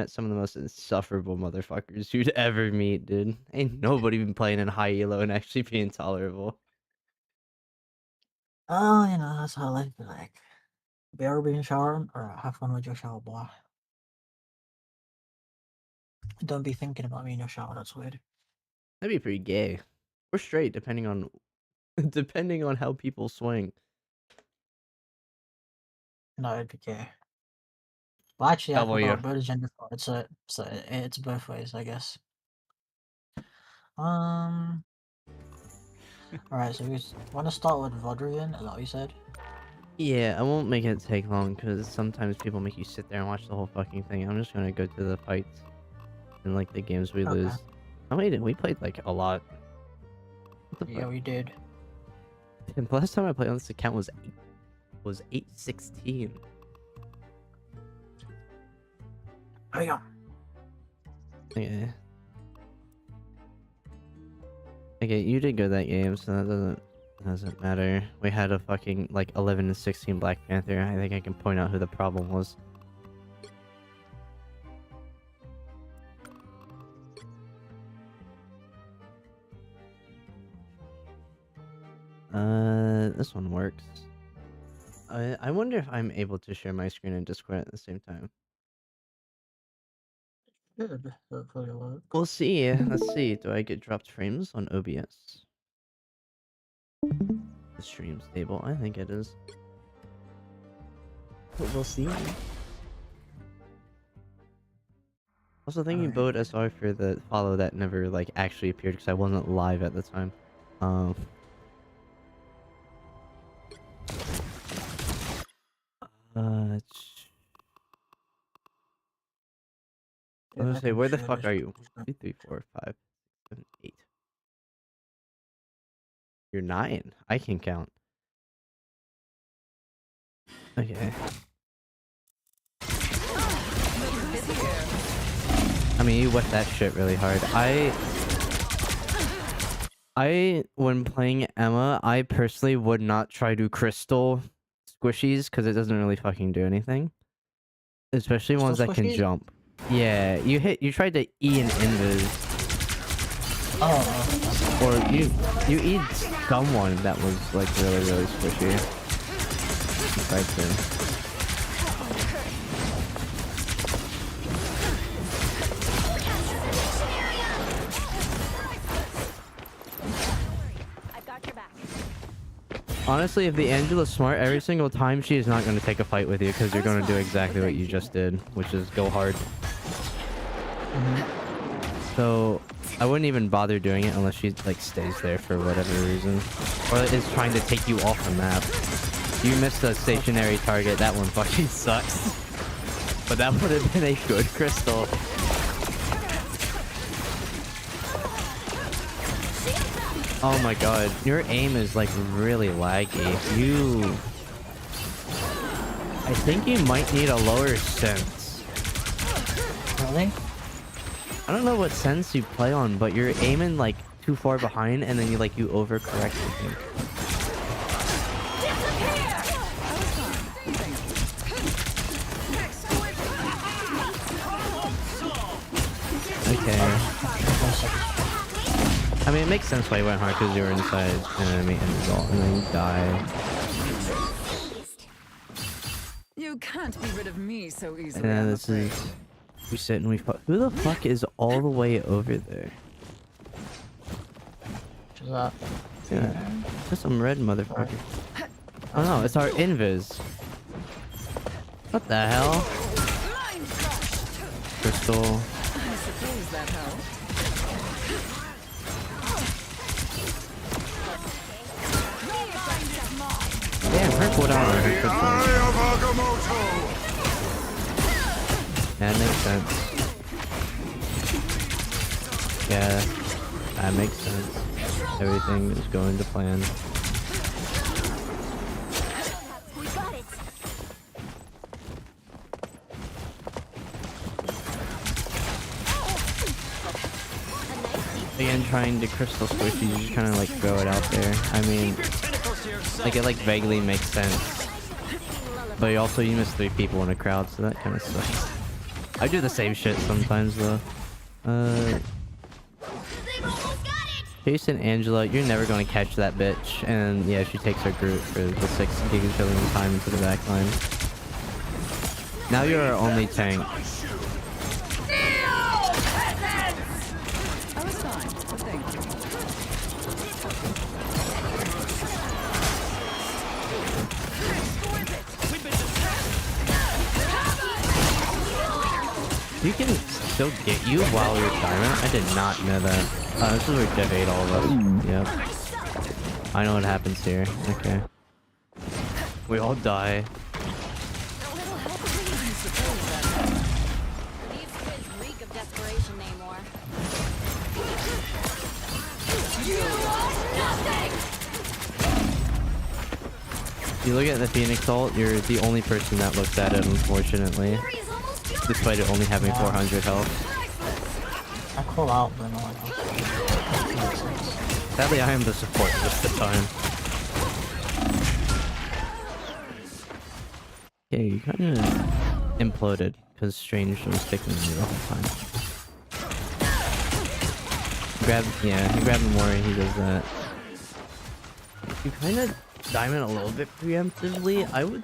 met some of the most insufferable motherfuckers you'd ever meet, dude. Ain't nobody been playing in high elo and actually being tolerable. Oh, you know, that's how life be like. Have you ever been showering or have fun with your shower, boy? Don't be thinking about me in your shower, that's weird. That'd be pretty gay. Or straight, depending on depending on how people swing. No, it'd be gay. Well, actually, I W. forgot. British gender fluid, so it's both ways, I guess. Alright, so we want to start with Vodrian, is that what you said? Yeah, I won't make it take long because sometimes people make you sit there and watch the whole fucking thing. I'm just gonna go to the fights and like the games we Okay. lose. How many did we played? Like a lot. What the Yeah, fuck? we did. And the last time I played on this account was 8/16. There you go. Okay. Okay, you did go that game, so that doesn't matter. We had a fucking like 11/16 Black Panther. I think I can point out who the problem was. This one works. I wonder if I'm able to share my screen and Discord at the same time. Good. Hopefully it'll work. We'll see. Let's see. Do I get dropped frames on OBS? The stream stable. I think it is. But we'll see. Also, thank you, Bode SR, for the follow that never like actually appeared because I wasn't live at the time. I was gonna say, where the fuck are you? 2, 3, 4, 5, 7, 8. You're 9. I can count. Okay. I mean, you whipped that shit really hard. When playing Emma, I personally would not try to crystal squishies because it doesn't really fucking do anything. Especially ones that can jump. Yeah, you tried to E and invis. Oh. Or you eat someone that was like really squishy. You tried to. Honestly, if the Angela's smart, every single time she is not going to take a fight with you because you're going to do exactly what you just did, which is go hard. So I wouldn't even bother doing it unless she like stays there for whatever reason, or is trying to take you off the map. You missed a stationary target. That one fucking sucks. But that would have been a good crystal. Oh my god, your aim is like really laggy. I think you might need a lower sense. Really? I don't know what sense you play on, but you're aiming like too far behind and then you overcorrect, I think. Okay. I mean, it makes sense why you went hard because you were inside an enemy end result and then you die. You can't be rid of me so easily. And then this is... We sit and we fuck. Who the fuck is all the way over there? What's that? Yeah. Just some red motherfucker. Oh no, it's our invis. What the hell? Crystal. I suppose that helped. Damn, her cooldown on her crystal. That makes sense. Yeah, that makes sense. Everything is going to plan. Again, trying to crystal squish, you just kind of like throw it out there. I mean, like it like vaguely makes sense. But also you missed 3 people in a crowd, so that kind of sucks. I do the same shit sometimes though. Chase and Angela, you're never gonna catch that bitch. And yeah, she takes her Groot for the 6 giga time into the backline. Now you're our only tank. I was fine. Thank you. You can still get you while you're diamond. I did not know that. This is where Jeff ate all of us. Yep. I know what happens here. Okay. We all die. These kids reek of desperation, Namor. If you look at the Phoenix ult, you're the only person that looks at it, unfortunately. Despite it only having 400 health. I call out, but no one else. Sadly, I am the support most of the time. Yeah, you kind of imploded because Strange was sticking with you the whole time. You grab him more and he does that. You kind of diamond a little bit preemptively. I would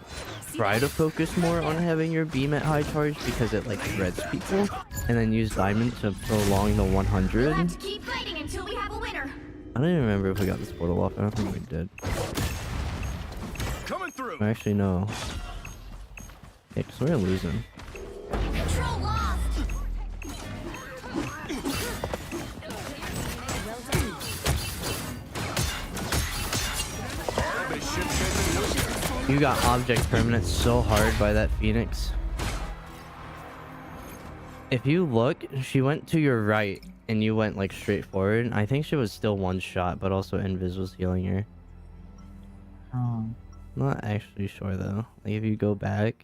try to focus more on having your beam at high charge because it like shreds people, and then use diamond to prolong the 100. We'll have to keep fighting until we have a winner. I don't even remember if we got this portal off. I don't think we did. Coming through. Actually, no. Yeah, because we're losing. Control lost. You got object permanent so hard by that Phoenix. If you look, she went to your right and you went like straight forward. I think she was still one shot, but also Invis was healing her. Not actually sure though. Like if you go back.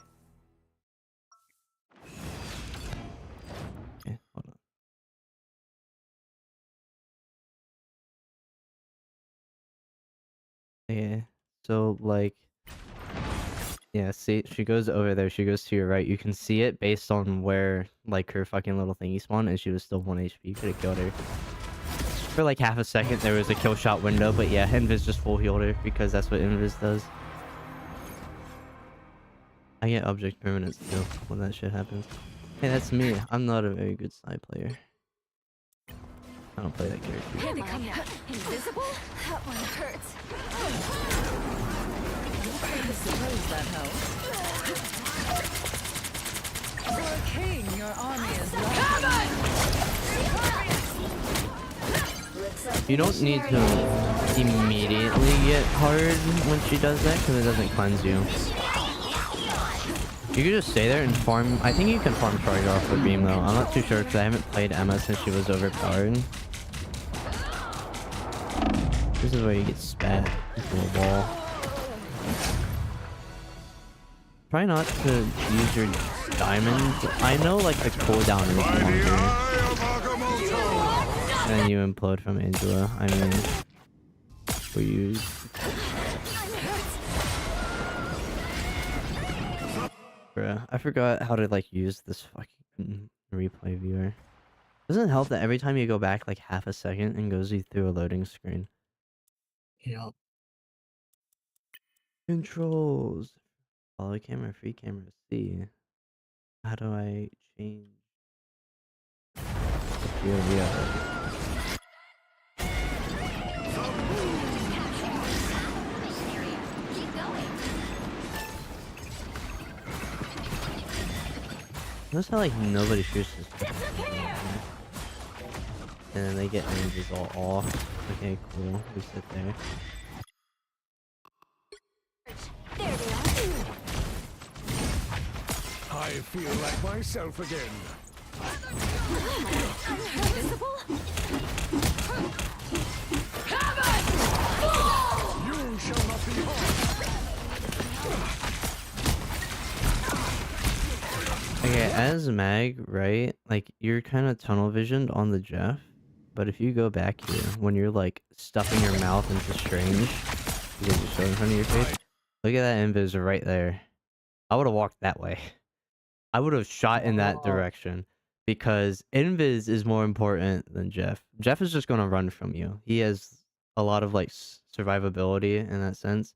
Okay, hold on. Okay, so like, yeah, see, she goes over there, she goes to your right. You can see it based on where like her fucking little thingy spawned, and she was still 1 HP. You could have killed her. For like half a second there was a kill shot window, but yeah, Invis just full healed her because that's what Invis does. I get object permanence too when that shit happens. Hey, that's me. I'm not a very good side player. I don't play that character. Here they come now. Invisible? That one hurts. I suppose that helps. For a king, your army is lovely. You don't need to immediately get hard when she does that because it doesn't cleanse you. You could just stay there and farm. I think you can farm charge off the beam though. I'm not too sure because I haven't played Emma since she was overpowered. This is where you get spat into a wall. Try not to use your diamond. I know like the cooldown is longer. And then you implode from Angela. I mean, we use. Bruh, I forgot how to like use this fucking replay viewer. Doesn't it help that every time you go back like half a second and goes you through a loading screen? Yep. Controls. Follow camera, free camera, C. How do I change? Yeah. Notice how like nobody shoots this. And then they get ranges all off. Okay, cool. We sit there. There they are. I feel like myself again. Invisible? You shall not be harmed. Okay, as Mag, right? Like, you're kind of tunnel visioned on the Jeff. But if you go back here, when you're like stuffing your mouth into Strange, because you show in front of your face, look at that invis right there. I would have walked that way. I would have shot in that direction because Invis is more important than Jeff. Jeff is just gonna run from you. He has a lot of like survivability in that sense,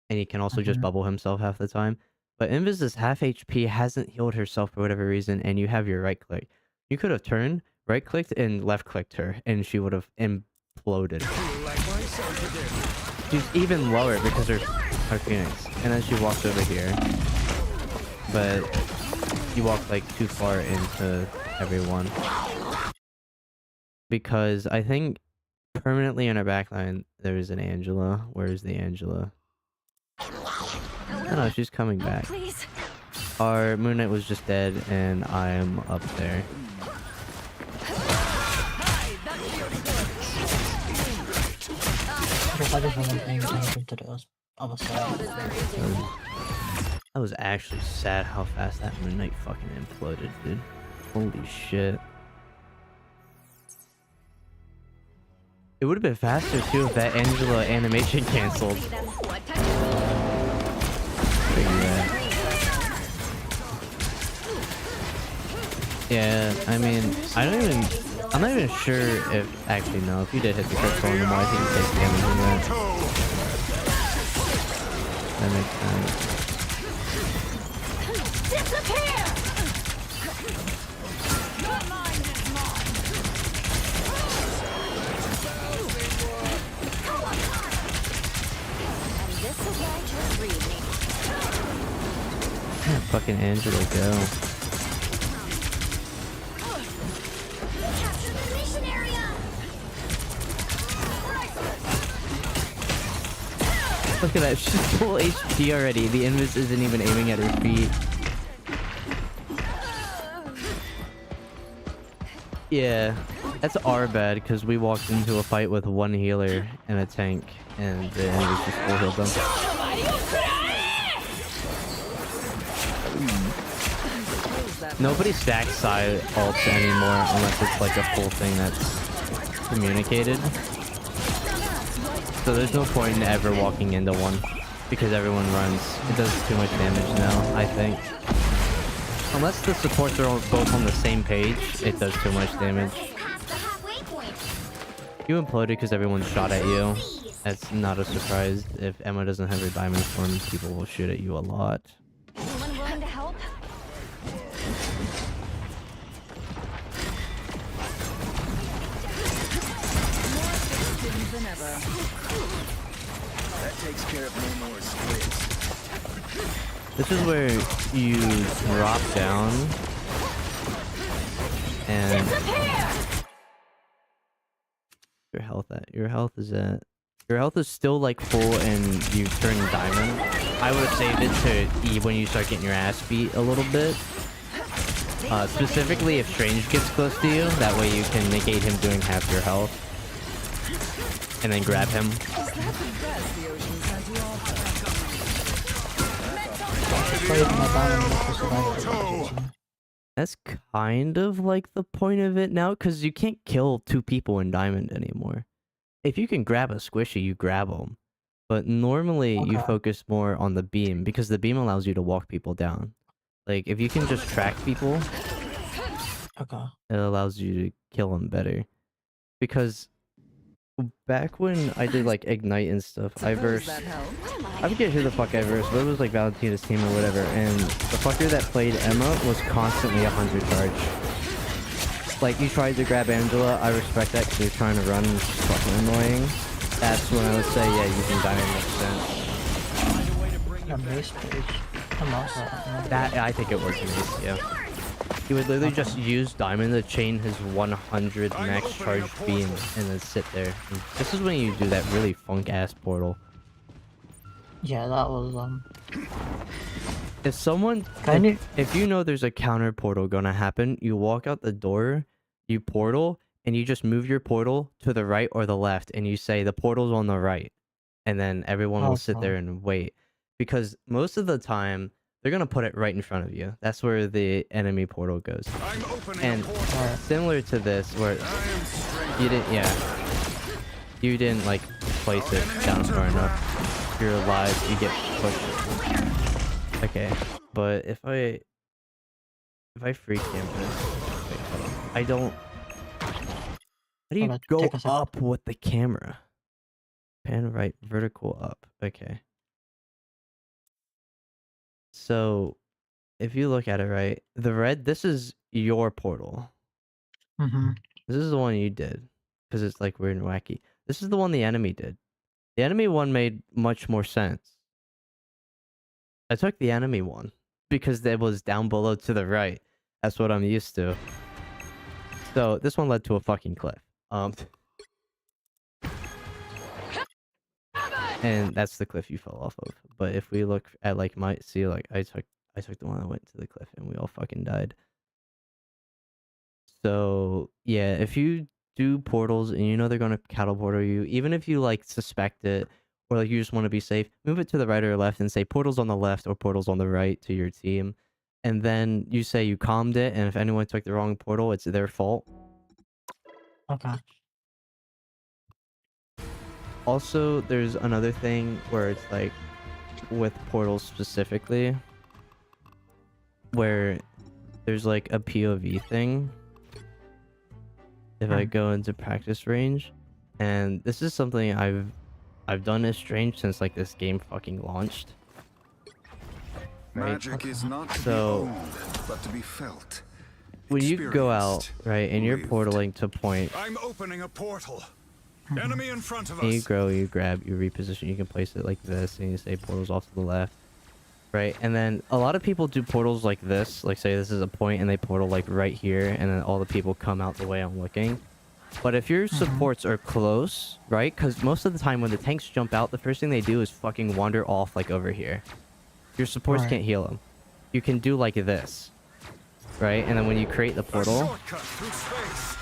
and he can also just bubble himself half the time. But Invis is half HP, hasn't healed herself for whatever reason, and you have your right click. You could have turned, right clicked, and left clicked her, and she would have imploded. She's even lower because her Phoenix, and then she walks over here. But you walk like too far into everyone. Because I think permanently in our backline there is an Angela. Where is the Angela? Oh no, she's coming back. Please. Our Moon Knight was just dead and I am up there. I just wasn't paying attention to the other side. That was actually sad how fast that Moon Knight fucking imploded, dude. Holy shit. It would have been faster too if that Angela animation canceled. Yeah, I mean, I'm not even sure if, actually no, if you did hit the critical on the more, I think you take damage from that. That makes sense. Fucking Angela, go. Look at that, she's full HP already. The Invis isn't even aiming at her feet. Yeah, that's our bad because we walked into a fight with one healer and a tank, and the Invis just full healed them. Nobody stacks side ults anymore unless it's like a full thing that's communicated. So there's no point in ever walking into one because everyone runs. It does too much damage now, I think. Unless the supports are both on the same page, it does too much damage. You imploded because everyone shot at you. That's not a surprise. If Emma doesn't have her diamond form, people will shoot at you a lot. Anyone willing to help? Than ever. That takes care of no more squids. This is where you drop down and your health is still like full and you turn diamond. I would have saved it to E when you start getting your ass beat a little bit. Specifically if Strange gets close to you, that way you can negate him doing half your health. And then grab him. That's kind of like the point of it now, because you can't kill two people in diamond anymore. If you can grab a squishy, you grab them. But normally you focus more on the beam, because the beam allows you to walk people down. Like, if you can just track people, it allows you to kill them better. Because back when I did like Ignite and stuff, I forget who the fuck I versed, but it was like Valentina's team or whatever, and the fucker that played Emma was constantly 100 charge. Like, you tried to grab Angela, I respect that because you're trying to run, which is fucking annoying. That's when I would say, yeah, using diamond makes sense. That, I think it was mace, yeah. He would literally just use diamond to chain his 100 max charge beam and then sit there. And this is when you do that really funk ass portal. Yeah, that was If someone, if you know there's a counter portal gonna happen, you walk out the door, you portal, and you just move your portal to the right or the left, and you say the portal's on the right, and then everyone will sit there and wait, because most of the time they're gonna put it right in front of you. That's where the enemy portal goes. And similar to this, where you didn't like place it down far enough. If you're alive, you get pushed. Okay, but if I If I free camp this, wait, hold on. I don't. How do you Hold on, go take a second. up with the camera? Pan right, vertical up. Okay. So, if you look at it right, the red. This is your portal. Mm-hmm. This is the one you did, because it's like weird and wacky. This is the one the enemy did. The enemy one made much more sense. I took the enemy one because it was down below to the right. That's what I'm used to. So this one led to a fucking cliff. And that's the cliff you fell off of. But if we look at like my see, like I took the one that went to the cliff and we all fucking died. So yeah, if you do portals and you know they're gonna cattle portal you, even if you like suspect it or like you just want to be safe, move it to the right or left and say portals on the left or portals on the right to your team. And then you say you calmed it, and if anyone took the wrong portal, it's their fault. Okay. Also, there's another thing where it's like with portals specifically, where there's like a POV thing. If I go into practice range, and this is something I've done as strange since like this game fucking launched. Right? Magic is not to So, be owned, but to be felt. When you go out, right, and you're lived. portaling to point, I'm opening a portal. Enemy in front of and you us. grow, you grab, you reposition, you can place it like this, and you say portals off to the left, right? And then a lot of people do portals like this, like say this is a point and they portal like right here, and then all the people come out the way I'm looking. But if your supports are close, right? Because most of the time when the tanks jump out, the first thing they do is fucking wander off like over here. Your supports Right. can't heal them. You can do like this, right? And then when you create the A portal, shortcut through space.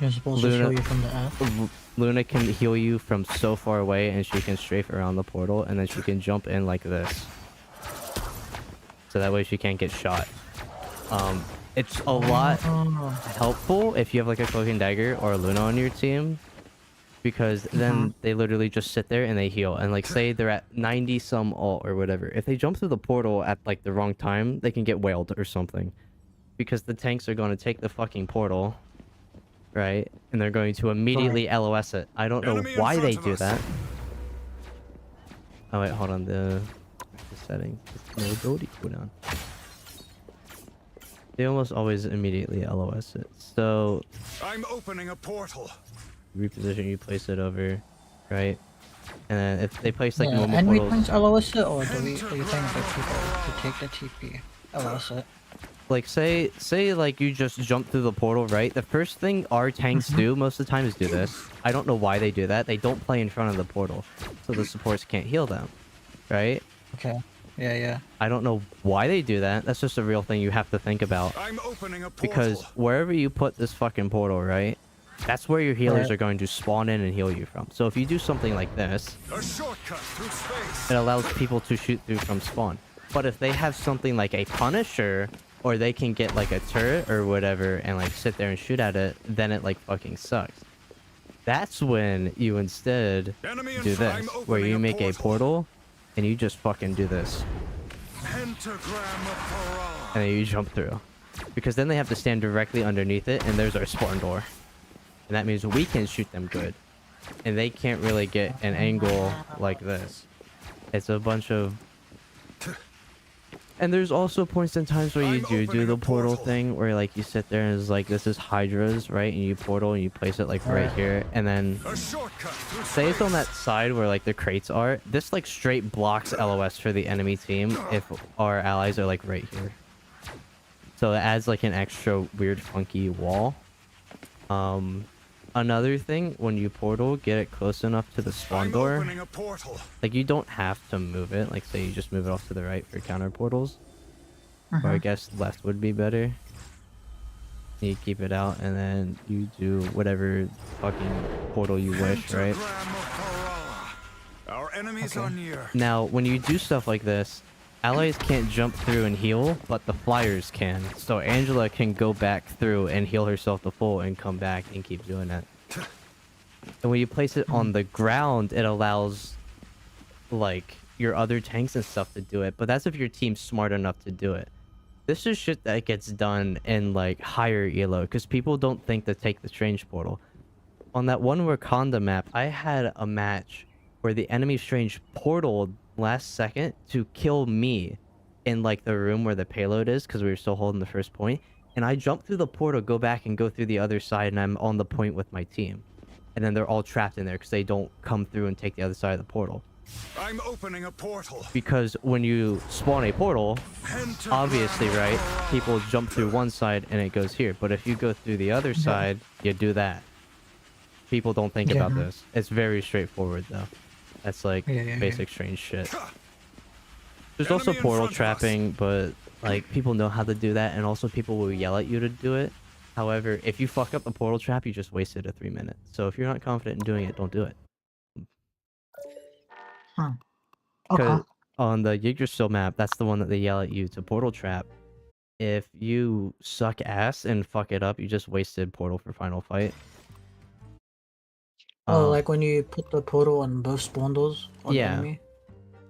You're supposed Luna- to show you from the F. Luna can heal you from so far away, and she can strafe around the portal, and then she can jump in like this. So that way she can't get shot. It's a lot helpful if you have like a Cloak and Dagger or a Luna on your team, because then they literally just sit there and they heal. And like say they're at 90 some ult or whatever, if they jump through the portal at like the wrong time, they can get whaled or something, because the tanks are going to take the fucking portal, right? And they're going to immediately LOS it. I don't know Enemy in why they front do of us. that. Oh wait, hold on, the setting. No ability cooldown. They almost always immediately LOS it. So I'm opening a portal. reposition, you place it over, right? And then if they place like Yeah, normal enemy portals, tanks LOS it, or do you think that people to take the TP LOS it? like say like you just jump through the portal, right? The first thing our tanks do most of the time is do this. I don't know why they do that. They don't play in front of the portal, so the supports can't heal them, right? Okay. Yeah, yeah. I don't know why they do that. That's just a real thing you have to think about. I'm opening a portal. Because wherever you put this fucking portal, right? That's where your healers Right. are going to spawn in and heal you from. So if you do something like this, A shortcut through space. it allows people to shoot through from spawn. But if they have something like a Punisher, or they can get like a turret or whatever and like sit there and shoot at it, then it like fucking sucks. That's when you instead Enemy in do front. this, I'm where opening you make a portal and you just fucking do this. Pentagram of Parala. And then you jump through. Because then they have to stand directly underneath it, and there's our spawn door. And that means we can shoot them good. And they can't really get an angle like this. It's a bunch of... And there's also points in times where you I'm do opening the a portal portal. thing, where like you sit there and it's like, this is Hydra's, right? And you portal and you place it like right here. And then... A shortcut through Say it's on space. that side where like the crates are. This like straight blocks LOS for the enemy team if our allies are like right here. So it adds like an extra weird funky wall. Another thing, when you portal, get it close enough to the spawn I'm door. opening a portal. Like you don't have to move it. Like say you just move it off to the right for counter portals. Or I guess left would be better. You keep it out and then you do whatever fucking portal you wish, right? Pentagram of Parala. Our enemies are near. Now, when you do stuff like this, allies can't jump through and heal, but the flyers can. So Angela can go back through and heal herself to full and come back and keep doing that. And when you place it on the ground, it allows, like, your other tanks and stuff to do it. But that's if your team's smart enough to do it. This is shit that gets done in like higher elo because people don't think to take the strange portal. On that one Wakanda map, I had a match where the enemy strange portaled last second to kill me in like the room where the payload is because we were still holding the first point. And I jump through the portal, go back and go through the other side, and I'm on the point with my team. And then they're all trapped in there because they don't come through and take the other side of the portal. I'm opening a portal. Because when you spawn a portal, obviously, right, people jump through one side and it goes here. But if you go through the other side, you do that. People don't think about this. It's very straightforward, though. That's like basic strange shit. There's also portal trapping, but like people know how to do that, and also people will yell at you to do it. However, if you fuck up the portal trap, you just wasted a 3 minutes. So if you're not confident in doing it, don't do it. Because on the Yggdrasil map, that's the one that they yell at you to portal trap. If you suck ass and fuck it up, you just wasted portal for final fight. Oh, like when you put the portal on both spawn doors on the enemy?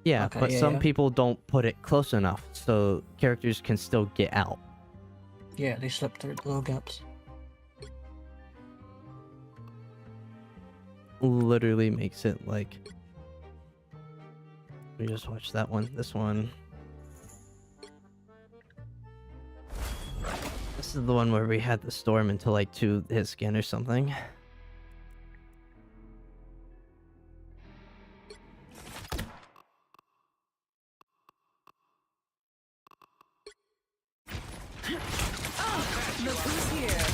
Yeah, Okay, but some people don't put it close enough, so characters can still get out. Yeah, they slip through the little gaps. Literally makes it like... We just watched that one. This one. This is the one where we had the storm until like 2 hit scan or something. Look who's here.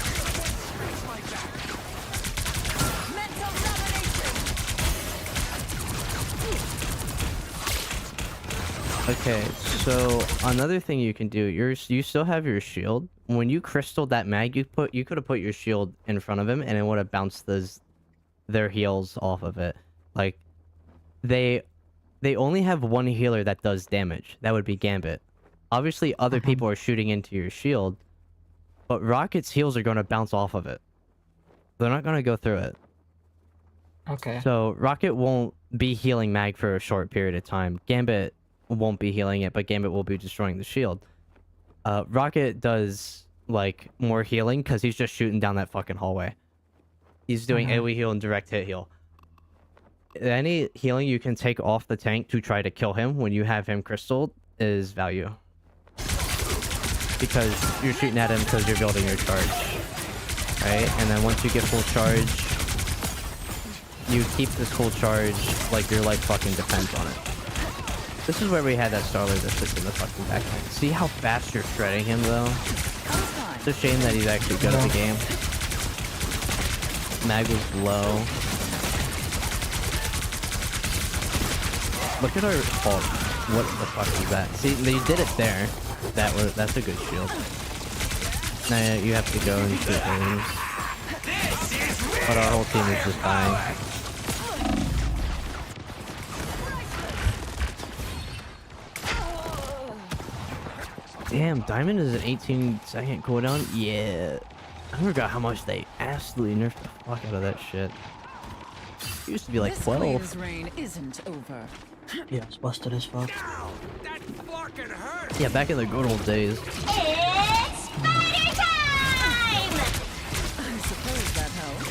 Mental domination. Okay, so another thing you can do, you still have your shield. When you crystalled that mag, you could have put your shield in front of him and it would have bounced their heals off of it. Like they only have one healer that does damage. That would be Gambit. Obviously other people are shooting into your shield, but Rocket's heals are going to bounce off of it. They're not going to go through it. Okay. So Rocket won't be healing mag for a short period of time. Gambit won't be healing it, but Gambit will be destroying the shield. Rocket does like more healing because he's just shooting down that fucking hallway. He's doing AoE heal and direct hit heal. Any healing you can take off the tank to try to kill him when you have him crystalled is value. Because you're shooting at him because you're building your charge. Right? And then once you get full charge, you keep this full charge like your life fucking depends on it. This is where we had that Starler that sits in the fucking backpack. See how fast you're shredding him though? It's a shame that he's actually good at the game. Mag was low. Look at our fault. What the fuck is that? See, they did it there. That's a good shield. Now you have to go and shoot things. But our whole team is just dying. Damn, Diamond is an 18-second cooldown? Yeah. I forgot how much they absolutely nerfed the fuck out of that shit. It used to be like 12. This queen's reign isn't over. Yeah, it's busted as fuck. Yeah, back in the good old days. It's party time! I suppose that helps.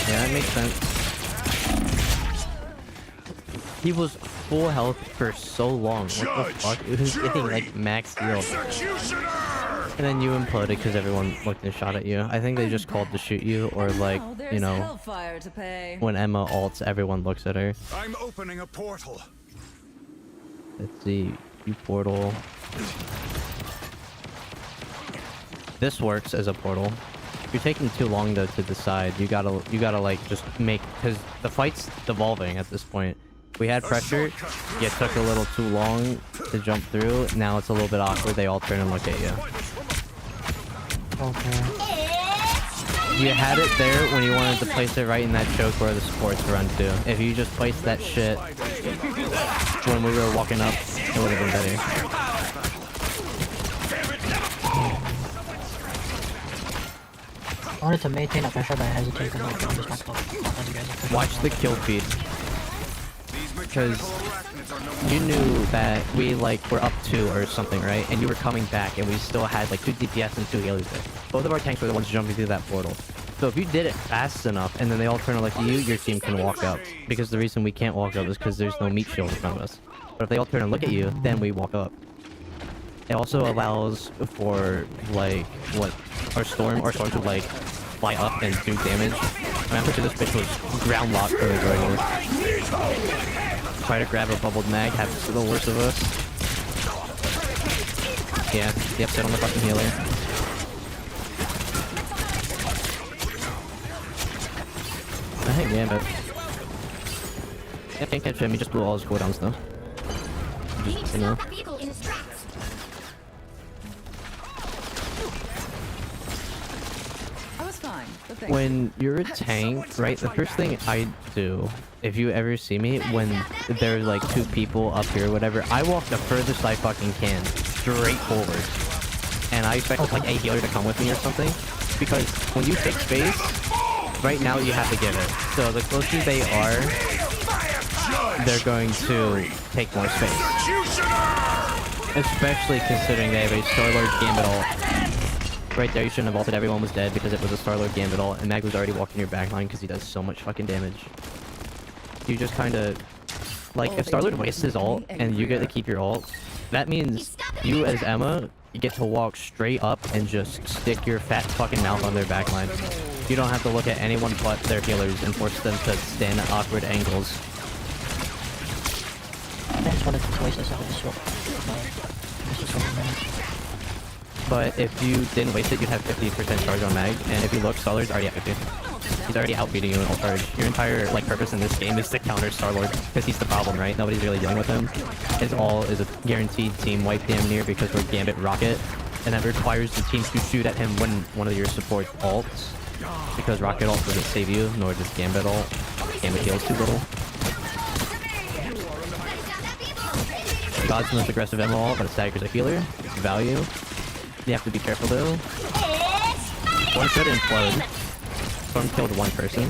Yeah, that makes sense. He was full health for so long. What the fuck? He was getting like max heal. And then you imploded because everyone looked and shot at you. I think they just called to shoot you, or like, you know, hellfire to pay. when Emma ults, everyone looks at her. I'm opening a portal. Let's see, you portal. This works as a portal. If you're taking too long though to decide, you gotta like just make, because the fight's devolving at this point. We had pressure, you took a little too long to jump through, now it's a little bit awkward, they all turn and look at you. Okay. You had it there when you wanted to place it right in that choke where the supports run to. If you just placed that shit when we were walking up, it would have been better. I wanted to maintain that pressure, but I hesitated because I just backed off. Watch the kill feed. because you knew that we like were up 2 or something, right? And you were coming back, and we still had like 2 DPS and 2 healers there. Both of our tanks were the ones jumping through that portal. So if you did it fast enough, and then they all turn to look at you, your team can walk up. Because the reason we can't walk up is because there's no meat shield in front of us. But if they all turn and look at you, then we walk up. It also allows for like what our storms would like fly up and do damage. I mean, I'm pretty sure this bitch was ground locked for the majority. Try to grab a bubbled mag, have the worst of us. Yeah, yep, sit on the fucking healer. I think Gambit. Yeah, can't catch him, he just blew all his cooldowns though. Just, you know. When you're a tank, right, the first thing I do, if you ever see me, when there's like 2 people up here or whatever, I walk the furthest I fucking can, straight forward. And I expect like a healer to come with me or something, because when you take space, right now you have to give it. So the closer they are, they're going to take more space. Especially considering they have a Star-Lord Gambit ult. Right there, you shouldn't have ulted. Everyone was dead because it was a Star-Lord Gambit ult, and Mag was already walking your backline because he does so much fucking damage. You just kind of... Like, if Star-Lord wastes his ult, and you get to keep your ult, that means you as Emma, you get to walk straight up and just stick your fat fucking mouth on their backline. You don't have to look at anyone but their healers and force them to stand at awkward angles. I just wanted to waste this out of the swap. But if you didn't waste it, you'd have 50% charge on Mag, and if you look, Star-Lord's already at 50. He's already outbeating you in ult charge. Your entire like purpose in this game is to counter Star-Lord, because he's the problem, right? Nobody's really dealing with him. His all is a guaranteed team wipe damn near because we're Gambit Rocket, and that requires the team to shoot at him when one of your supports ults, because Rocket ult doesn't save you, nor does Gambit ult. Gambit heals too little. God's the most aggressive MO ult, but a Stagger's a healer. It's value. You have to be careful though. One should implode. Storm killed 1 person.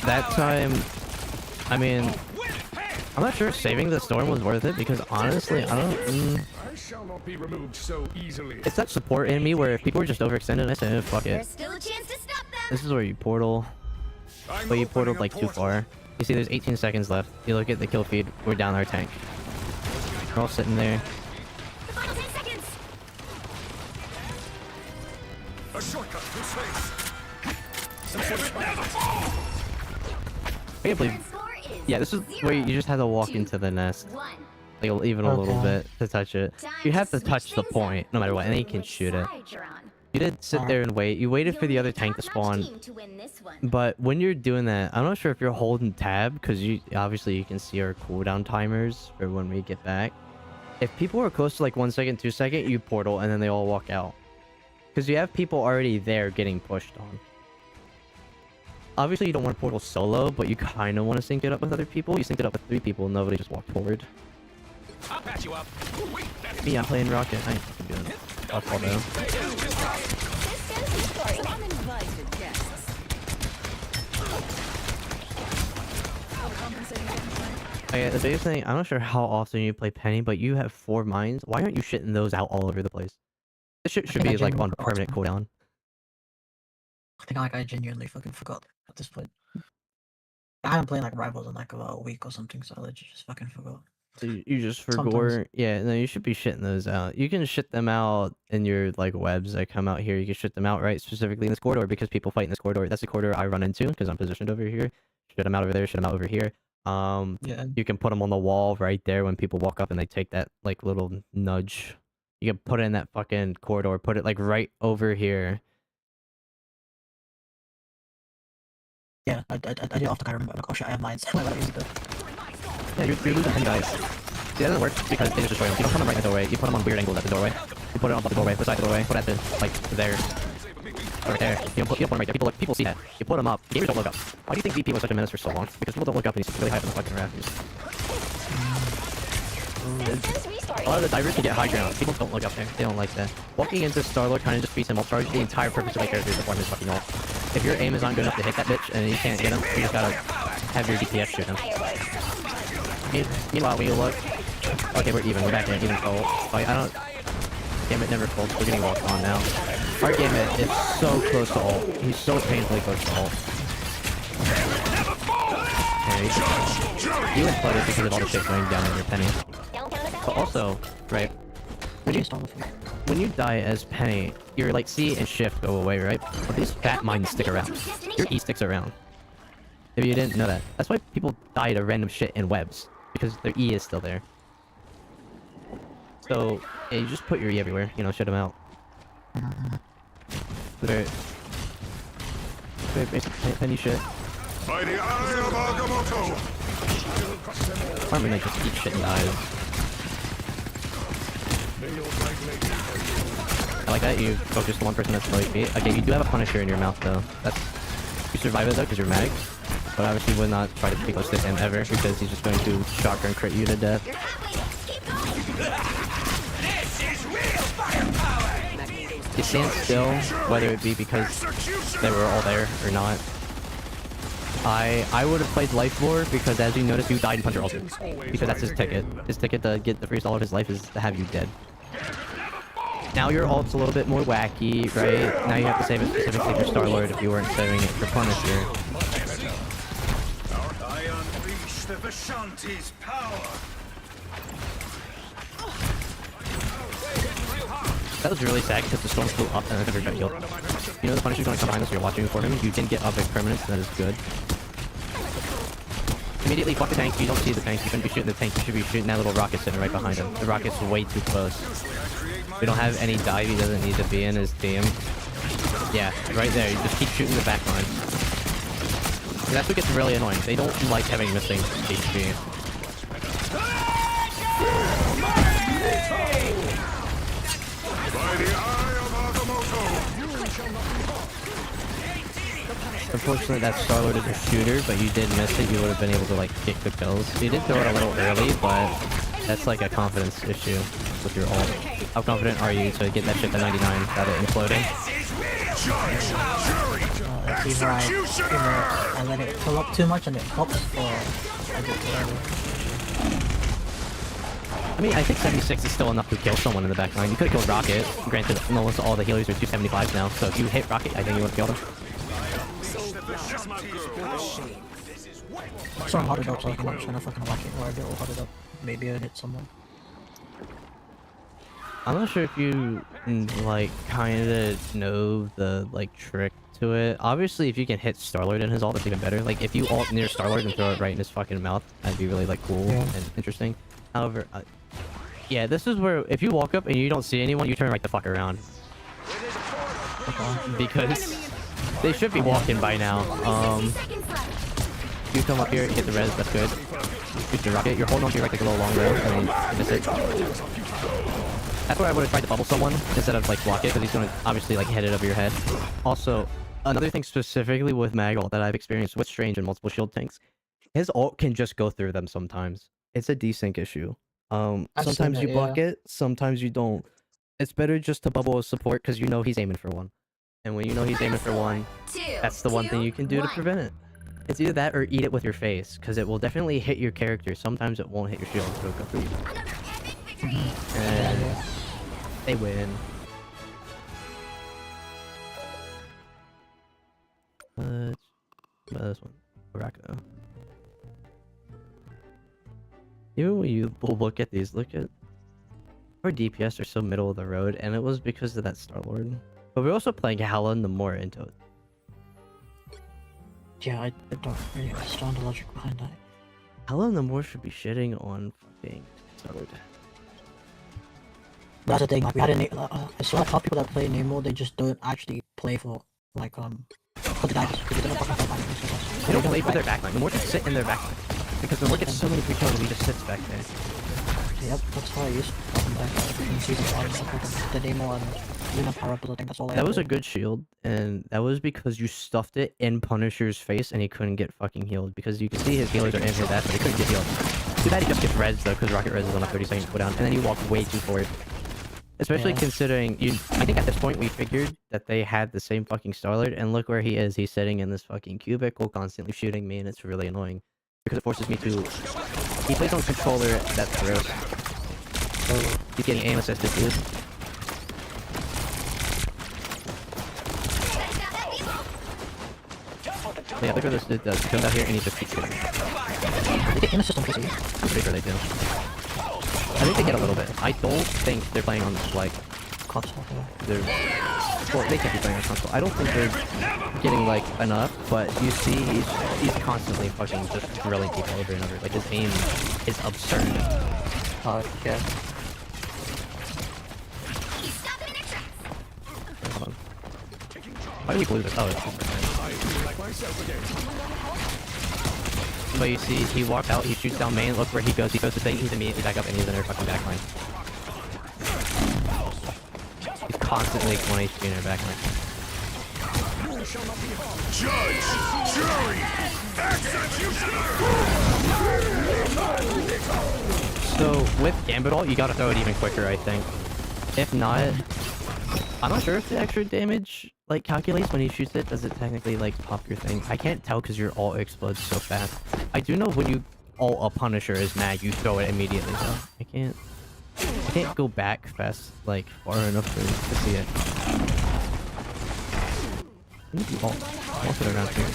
That time, I mean, I'm not sure if saving the storm was worth it, because honestly, I don't... It's that support in me where if people were just overextended, I said, fuck it. This is where you portal. But you portaled like too far. You see there's 18 seconds left. You look at the kill feed, we're down our tank. We're all sitting there. A shortcut through space. I can't believe... Yeah, this is where you just have to walk into the nest. Like, even a little bit to touch it. You have to touch the point, no matter what, and then you can shoot it. You did sit there and wait. You waited for the other tank to spawn. But when you're doing that, I'm not sure if you're holding tab, because obviously you can see our cooldown timers for when we get back. If people are close to like 1 second, 2 second, you portal and then they all walk out. Because you have people already there getting pushed on. Obviously you don't want to portal solo, but you kind of want to sync it up with other people. You sync it up with 3 people, nobody just walked forward. I'll patch you up. Me, I'm playing Rocket. I ain't fucking doing it. I'll fall down. Okay, the biggest thing, I'm not sure how often you play Penny, but you have 4 mines. Why aren't you shitting those out all over the place? This shit should be like on permanent cooldown. I think like I genuinely fucking forgot at this point. I haven't played like Rivals in like about a week or something, so I legit just fucking forgot. So you just forgot. Yeah, no, you should be shitting those out. You can shit them out in your like webs that come out here. You can shit them out right specifically in this corridor because people fight in this corridor. That's the corridor I run into because I'm positioned over here. Shit them out over there. Shit them out over here. Yeah. You can put them on the wall right there when people walk up and they take that like little nudge. You can put it in that fucking corridor. Put it like right over here. Yeah, I do often. I remember. Like, oh shit, I have mines. Yeah, you're losing 10 guys. See, that doesn't work because they just destroy them. You don't put them right in the doorway. You put them on weird angles at the doorway. You put it on the doorway, beside the doorway. Put it at the, like, there. Right there. You don't put them right there. People see that. You put them up. Gamers don't look up. Why do you think VP was such a menace for so long? Because people don't look up and he's really high up in the fucking rafters. A lot of the divers can get high ground. People don't look up there. They don't like that. Walking into Star-Lord kind of just beats him. I'll charge the entire purpose of my character to form his fucking ult. If your aim is not good enough to hit that bitch and you can't get him, you just gotta have your DPS shoot him. Meanwhile, when you look... Okay, we're even. We're back in even full. Like, I don't... Gambit never fold. We're getting walked on now. Our Gambit is so close to ult. He's so painfully close to ult. Yeah, you imploded because of all the shit going down in your Penny. But also, right, when you die as Penny, your like C and shift go away, right? But these fat mines stick around. Your E sticks around. If you didn't know that. That's why people die to random shit in webs. Because their E is still there. So, yeah, you just put your E everywhere, you know, shut them out. Very basic Penny shit. By the eye of Agamotto! Or we might just eat shit and dies. I like that you focus on one person that's below your feet. Okay, you do have a Punisher in your mouth though. That's you survive it though because you're mag. But obviously would not try to be close to him ever because he's just going to shotgun crit you to death. You stand still, whether it be because they were all there or not. I would have played Life Lore because as you notice you died in Puncher ulted. Because that's his ticket. His ticket to get the free stall of his life is to have you dead. Now your ult's a little bit more wacky, right? Now you have to save it specifically for Star-Lord if you weren't saving it for Punisher. I unleash the Vishanti's power! That was really sad because the storm flew up and I never got healed. You know the Punisher's going to come behind us, so you're watching for him. You didn't get Object Permanence, that is good. Immediately fuck the tank, you don't see the tank, you shouldn't be shooting the tank, you should be shooting that little rocket sitting right behind him. The rocket's way too close. We don't have any dive he doesn't need to be in his team. Yeah, right there, you just keep shooting the back line. And that's what gets really annoying, they don't like having missing HP. Unfortunately, that Star-Lord is a shooter, but you did miss it. You would have been able to, like, get the kills. You did throw it a little early, but that's, like, a confidence issue with your ult. How confident are you to get that shit to 99 without it imploding? Either I let it fill up too much and it pops, or I get it early. I mean, I think 76 is still enough to kill someone in the back line. You could have killed Rocket. Granted, almost all the healers are 275s now, so if you hit Rocket, I think you would have killed him. I saw him hot it up, so I'm trying to fucking watch it where I get all hotted up. Maybe I'd hit someone. I'm not sure if you, like, kinda know the, like, trick to it. Obviously, if you can hit Star-Lord in his ult, that's even better. Like, if you ult near Star-Lord and throw it right in his fucking mouth, that'd be really, like, cool and interesting. However, yeah, this is where, if you walk up and you don't see anyone, you turn right the fuck around. Because they should be walking by now. You come up here, hit the res, that's good. Shoot your rocket, you're holding on to your right like a little long res, and then you miss it. That's where I would have tried to bubble someone instead of like block it, because he's going to obviously like hit it over your head. Also, another thing specifically with mag ult that I've experienced with Strange and multiple shield tanks, his ult can just go through them sometimes. It's a desync issue. Sometimes you block it, sometimes you don't. It's better just to bubble a support because you know he's aiming for one. And when you know he's aiming for one, that's the one thing you can do to prevent it. It's either that or eat it with your face, because it will definitely hit your character. Sometimes it won't hit your shield, so it'll go through you. And they win. What about this one? Baraka. Even when you look at these, look at our DPS are so middle of the road, and it was because of that Star-Lord. But we're also playing Howlin' the more into it. Yeah, I don't really understand the logic behind that. Howlin' the more should be shitting on fucking Star-Lord. That's the thing, like, we had I saw a couple people that play Nemo, they just don't actually play for, like, for the guys, because they don't fucking play backline. They don't play for their backline. The more can sit in their backline. Because the more gets so many free kills, he just sits back there. Yep, that's why I used to fucking back in season 1, the Nemo and Luna power up, I think that's all I That was a good shield, and that was because you stuffed it in Punisher's face and he couldn't get fucking healed. Because you can see his healers are in his ass, but he couldn't get healed. Too bad he just gets res though, because Rocket res is on a 30-second cooldown, and then he walked way too forward. Especially Yeah. considering you. I think at this point we figured that they had the same fucking Starlord, and look where he is. He's sitting in this fucking cubicle, constantly shooting me, and it's really annoying because it forces me to. He plays on controller that's gross. So he's getting aim assisted, dude. Yeah, look what this dude does. He comes out here and he just keeps shooting. They get in the system PC. I'm pretty sure they do. I think they get a little bit. I don't think they're playing on like Console. they're well, they can't be playing on console. I don't think they're getting like enough, but you see he's constantly fucking just drilling people over and over. Like his aim is absurd. Okay. Hold on. Why do we glue this? Oh, it's just but you see, he walks out, he shoots down main, look where he goes to thing, he's immediately back up and he's in their fucking backline. He's constantly 1 HP in their backline. Judge, jury, executioner! So, with Gambit ult, you gotta throw it even quicker, I think. If not, I'm not sure if the extra damage, like, calculates when he shoots it. Does it technically, like, pop your thing? I can't tell because your ult explodes so fast. I do know when you ult a Punisher is mad, you throw it immediately, though. I can't go back fast, like, far enough to see it. I think you ult it around here.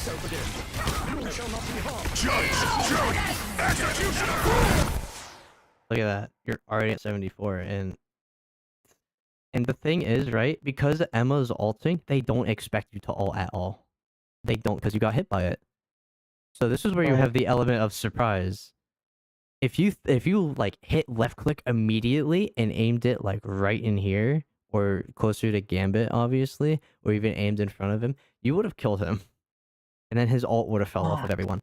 Judge, jury, executioner! Look at that. You're already at 74, and the thing is, right, because Emma's ulting, they don't expect you to ult at all. They don't, because you got hit by it. So this is where you have the element of surprise. If you like hit left click immediately and aimed it like right in here, or closer to Gambit, obviously, or even aimed in front of him, you would have killed him. And then his ult would have fell off of everyone.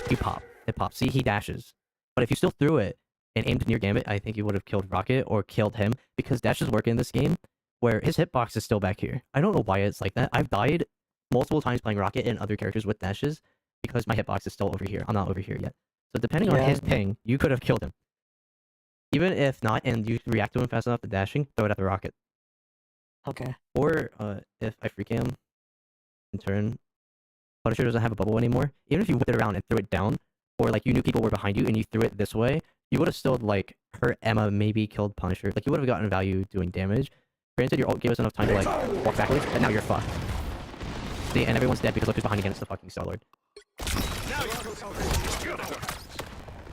You pop. It pops. See, he dashes. But if you still threw it and aimed near Gambit, I think you would have killed Rocket or killed him, because dashes work in this game where his hitbox is still back here. I don't know why it's like that. I've died multiple times playing Rocket and other characters with dashes because my hitbox is still over here. I'm not over here yet. So depending on his ping, you could have killed him. Even if not, and you react to him fast enough to dashing, throw it at the Rocket. Okay. Or if I free cam in turn, Punisher doesn't have a bubble anymore. Even if you whipped it around and threw it down, or like you knew people were behind you and you threw it this way, you would have still like hurt Emma, maybe killed Punisher. Like you would have gotten value doing damage. Granted, your ult gave us enough time to like walk backwards, but now you're fucked. See, and everyone's dead because look who's behind against the fucking Starlord.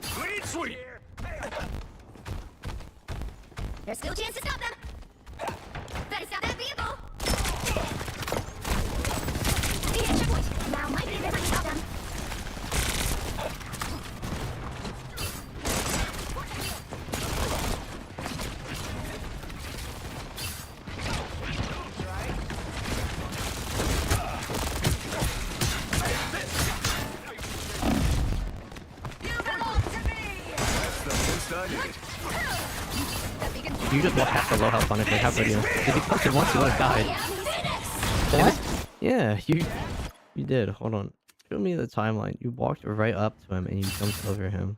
Sweet, sweet! There's still a chance to stop them. Better stop that vehicle. We hit a checkpoint. Now might be the time to stop them. You just walked past the low health Punisher. How good you? If you punched him once, you would have died. What? Yeah, you did. Hold on. Show me the timeline. You walked right up to him and you jumped over him.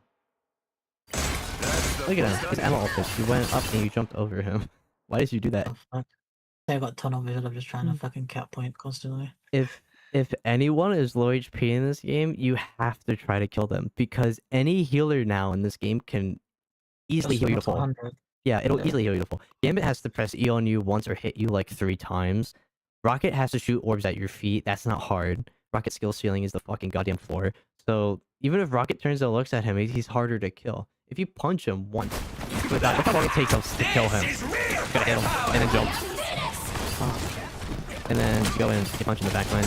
Look at him. His Emma ulted. You went up and you jumped over him. Why did you do that? Oh, fuck. I got tunnel vision of just trying to fucking cap point constantly. If anyone is low HP in this game, you have to try to kill them, because any healer now in this game can easily heal you to full. 100. Yeah, it'll easily heal you to full. Gambit has to press E on you once or hit you like 3 times. Rocket has to shoot orbs at your feet. That's not hard. Rocket's skill ceiling is the fucking goddamn floor. So even if Rocket turns and looks at him, he's harder to kill. If you punch him once, look how long it takes us to kill him. You gotta hit him and then jump. And then go in and punch in the back line.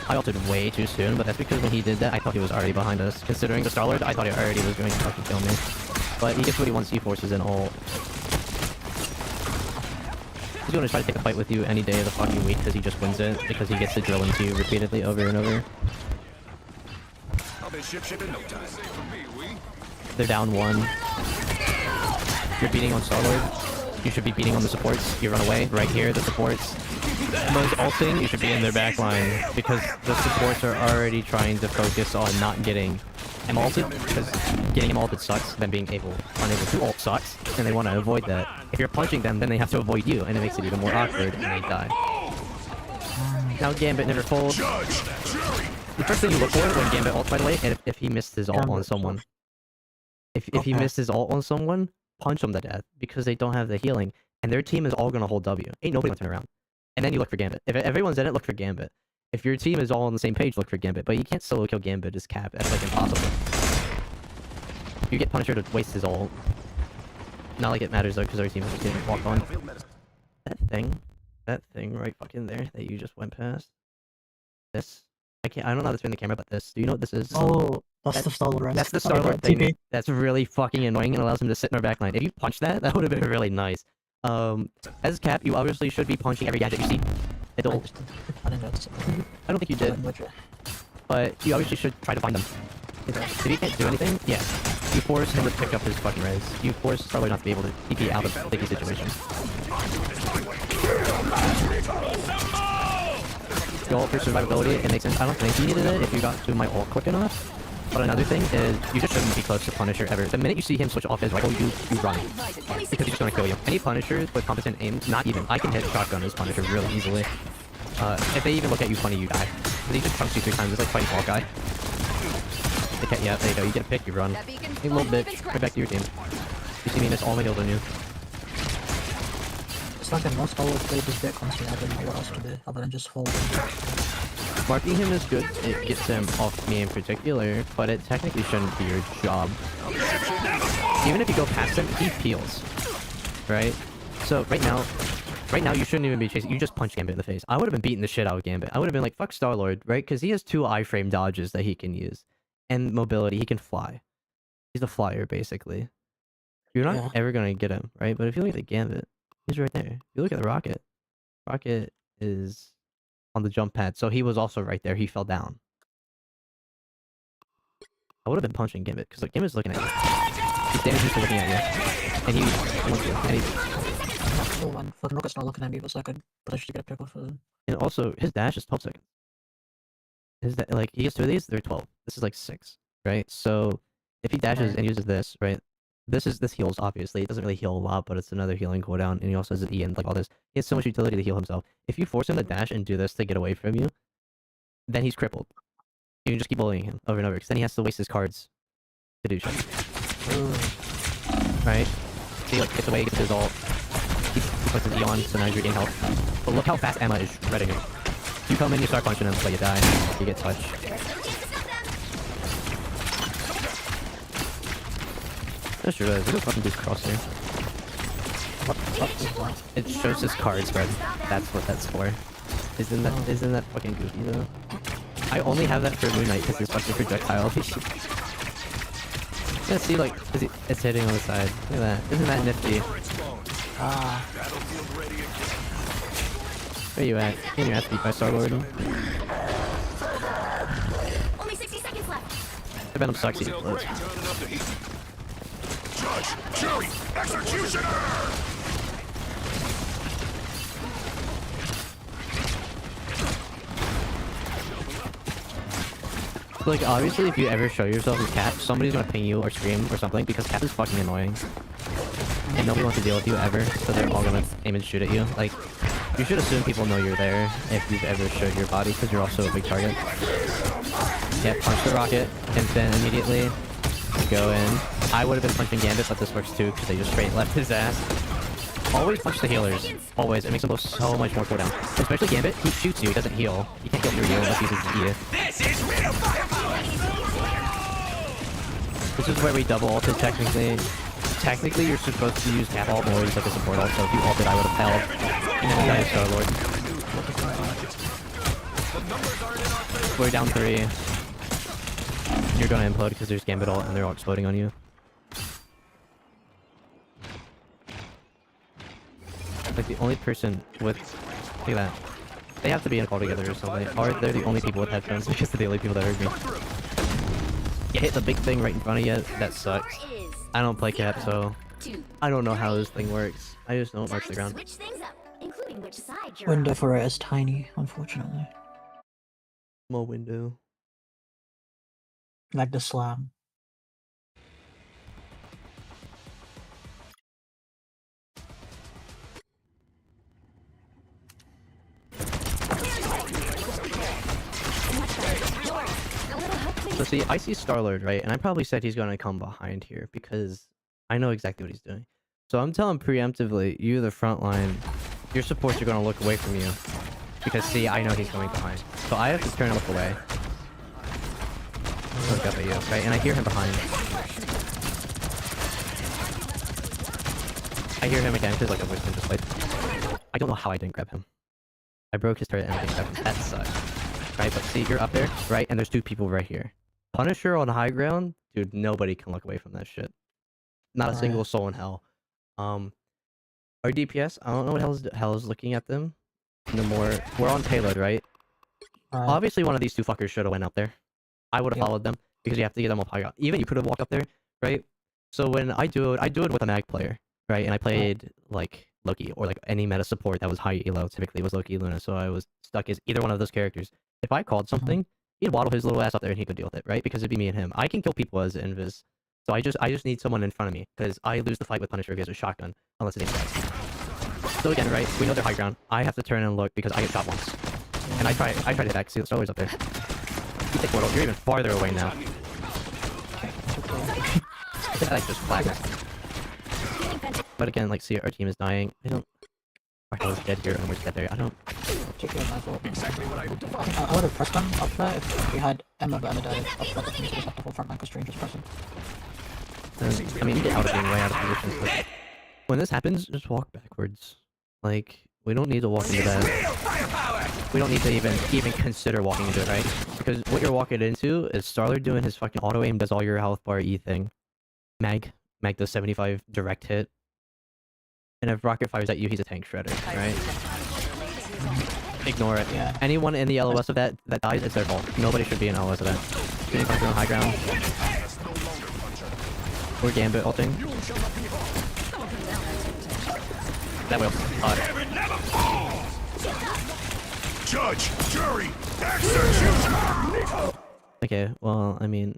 I ulted way too soon, but that's because when he did that, I thought he was already behind us. Considering the Starlord, I thought he already was going to fucking kill me. But he gets what he wants, he forces an ult. He's going to try to take a fight with you any day of the fucking week because he just wins it, because he gets to drill into you repeatedly over and over. I'll be ship in no time. They're down 1. You're beating on Starlord. you should be beating on the supports. You run away. Right here, the supports. Most ulting, you should be in their back line because the supports are already trying to focus on not getting him ulted, because getting him ulted sucks, then being unable to ult sucks, and they want to avoid that. If you're punching them, then they have to avoid you, and it makes it even more awkward, and they die. Now Gambit never folds. The first thing you look for when Gambit ults, by the way, and if he missed his ult on someone. If he missed his ult on someone, punch him to death, because they don't have the healing, and their team is all gonna hold W. Ain't nobody gonna turn around. And then you look for Gambit. If everyone's in it, look for Gambit. If your team is all on the same page, look for Gambit. But you can't solo kill Gambit as cap. That's like impossible. You get Punisher to waste his ult. Not like it matters though, because our team is just getting walked on. That thing right fucking there that you just went past. This. I don't know how to turn the camera, but this. Do you know what this is? Oh, that's the Star-Lord, right? That's the Star-Lord thing. That's really fucking annoying and allows him to sit in our backline. If you punch that, that would have been really nice. As cap, you obviously should be punching every gadget you see. It'll... I didn't notice it. I don't think you did. But you obviously should try to find them. If he can't do anything, yeah. You force him to pick up his fucking res. You force Star-Lord not to be able to TP out of sticky situations. Your ult for survivability, it makes sense. I don't think you needed it if you got to my ult quick enough. But another thing is, you just shouldn't be close to Punisher ever. The minute you see him switch off his rifle, you run. Because he's just gonna kill you. Any Punisher with competent aim, not even. I can hit shotgun as Punisher really easily. If they even look at you funny, you die. But he just chunks you 3 times, it's like fighting Fall Guy. Okay, yeah, there you go. You get a pick, you run. Hey, little bitch. Right back to your team. You see me miss all my heals on you. It's like the most always played this bit constantly. I don't know what else to do other than just hold. Marking him is good. It gets him off me in particular, but it technically shouldn't be your job. Even if you go past him, he peels. Right? So right now you shouldn't even be chasing. You just punch Gambit in the face. I would have been beating the shit out of Gambit. I would have been like, fuck Star-Lord, right? Because he has 2 iframe dodges that he can use. And mobility, he can fly. He's a flyer, basically. You're not ever going to get him, right? But if you look at the Gambit, he's right there. If you look at the Rocket, Rocket is on the jump pad, so he was also right there. He fell down. I would have been punching Gambit, because like, Gambit's looking at you. He's damaged looking at you. And he wants you. And he... Oh, and fucking Rocket's not looking at me, but so I could potentially get a pick off of him. And also, his dash is 12 seconds. Like, he gets 2 of these, they're 12. This is like 6, right? So, if he dashes and uses this, right? This heals, obviously. It doesn't really heal a lot, but it's another healing cooldown, and he also has an E and like all this. He has so much utility to heal himself. If you force him to dash and do this to get away from you, then he's crippled. You can just keep bullying him over and over, because then he has to waste his cards to do shit. Right? So he like gets away, gets his ult. He puts his E on, so now you're getting health. But look how fast Emma is shredding him. You come in, you start punching him, but you die. You get touched. That's true, there's a fucking boost cross here. It shows his card spread. That's what that's for. Isn't that fucking goofy though? I only have that for Moon Knight because his fucking projectile. Yeah, see, like, it's hitting on the side. Look at that. Isn't that nifty? Where you at? Getting your ass beat by Star-Lord. Only 60 seconds left. The Venom sucks, he explodes. Judge, jury, executioner! Like, obviously, if you ever show yourself as Cap, somebody's gonna ping you or scream or something, because Cap is fucking annoying. And nobody wants to deal with you ever, so they're all gonna aim and shoot at you. Like, you should assume people know you're there if you've ever showed your body, because you're also a big target. Yeah, punch the Rocket, and then immediately go in. I would have been punching Gambit, but this works too, because they just straight left his ass. Always punch the healers. Always. It makes them go so much more cooldown. Especially Gambit, he shoots you, he doesn't heal. You can't heal through you unless he uses his E. This is real firepower! This is where we double ulted technically. Technically, you're supposed to use Cap ult or use like a support ult, so if you ulted, I would have held. And then we got his Star-Lord. We're down 3. You're gonna implode because there's Gambit ult and they're all exploding on you. Like the only person with... Look at that. They have to be in a call together or something. Or they're the only people with headphones because they're the only people that heard me. You hit the big thing right in front of you. That sucks. I don't play Cap, so 2. I don't know how this thing works. I just know it marks Time the to ground. switch things up, including which side you're Window on. for it is tiny, unfortunately. Small window. Like the slab. So see, I see Star-Lord, right? And I probably said he's gonna come behind here because I know exactly what he's doing. So I'm telling preemptively, you the front line, your supports are gonna look away from you. Because see, I know he's going behind. So I have to turn and look away. Look up at you, right? And I hear him behind. I hear him again because like a voice been just like I don't know how I didn't grab him. I broke his turret and I didn't grab him. That sucks. Right, but see, you're up there, right? And there's two people right here. Punisher on high ground, dude, nobody can look away from that shit. Not a single soul in hell. Our DPS, I don't know what hell is looking at them. No more. We're on payload, right? Obviously, one of these two fuckers should have went up there. I would have followed them because you have to get them up high ground. Even you could have walked up there, right? So when I do it with a mag player, right? And I played like Loki or like any meta support that was high elo. Typically, it was Loki, Luna. So I was stuck as either one of those characters. If I called something, he'd waddle his little ass up there and he could deal with it, right? Because it'd be me and him. I can kill people as invis. So I just need someone in front of me because I lose the fight with Punisher against a shotgun unless it ain't. So again, right? We know they're high ground. I have to turn and look because I get shot once, and I try to hit back. See, the Starlord's up there. You take Portal. You're even farther away now. I just flagged. But again, like, see, our team is dying. I don't. Our hell is dead here, and we're dead there. I don't. Exactly what I would define. I would have pressed them up there if we had Emma but Emma died up front. We have the whole front line because Stranger's pressing. I mean, you get out of being way out of position. So when this happens, just walk backwards. Like, we don't need to walk into that. We don't need to even consider walking into it, right? Because what you're walking into is Star-Lord doing his fucking auto aim, does all your health bar E thing. Mag does 75 direct hit. And if rocket fires at you, he's a tank shredder, right? Ignore it. Yeah. Anyone in the LOS of that dies, it's their fault. Nobody should be in LOS of that. Getting Puncher on high ground. Or Gambit ulting. That will. Judge, jury, executioner. Okay, well, I mean,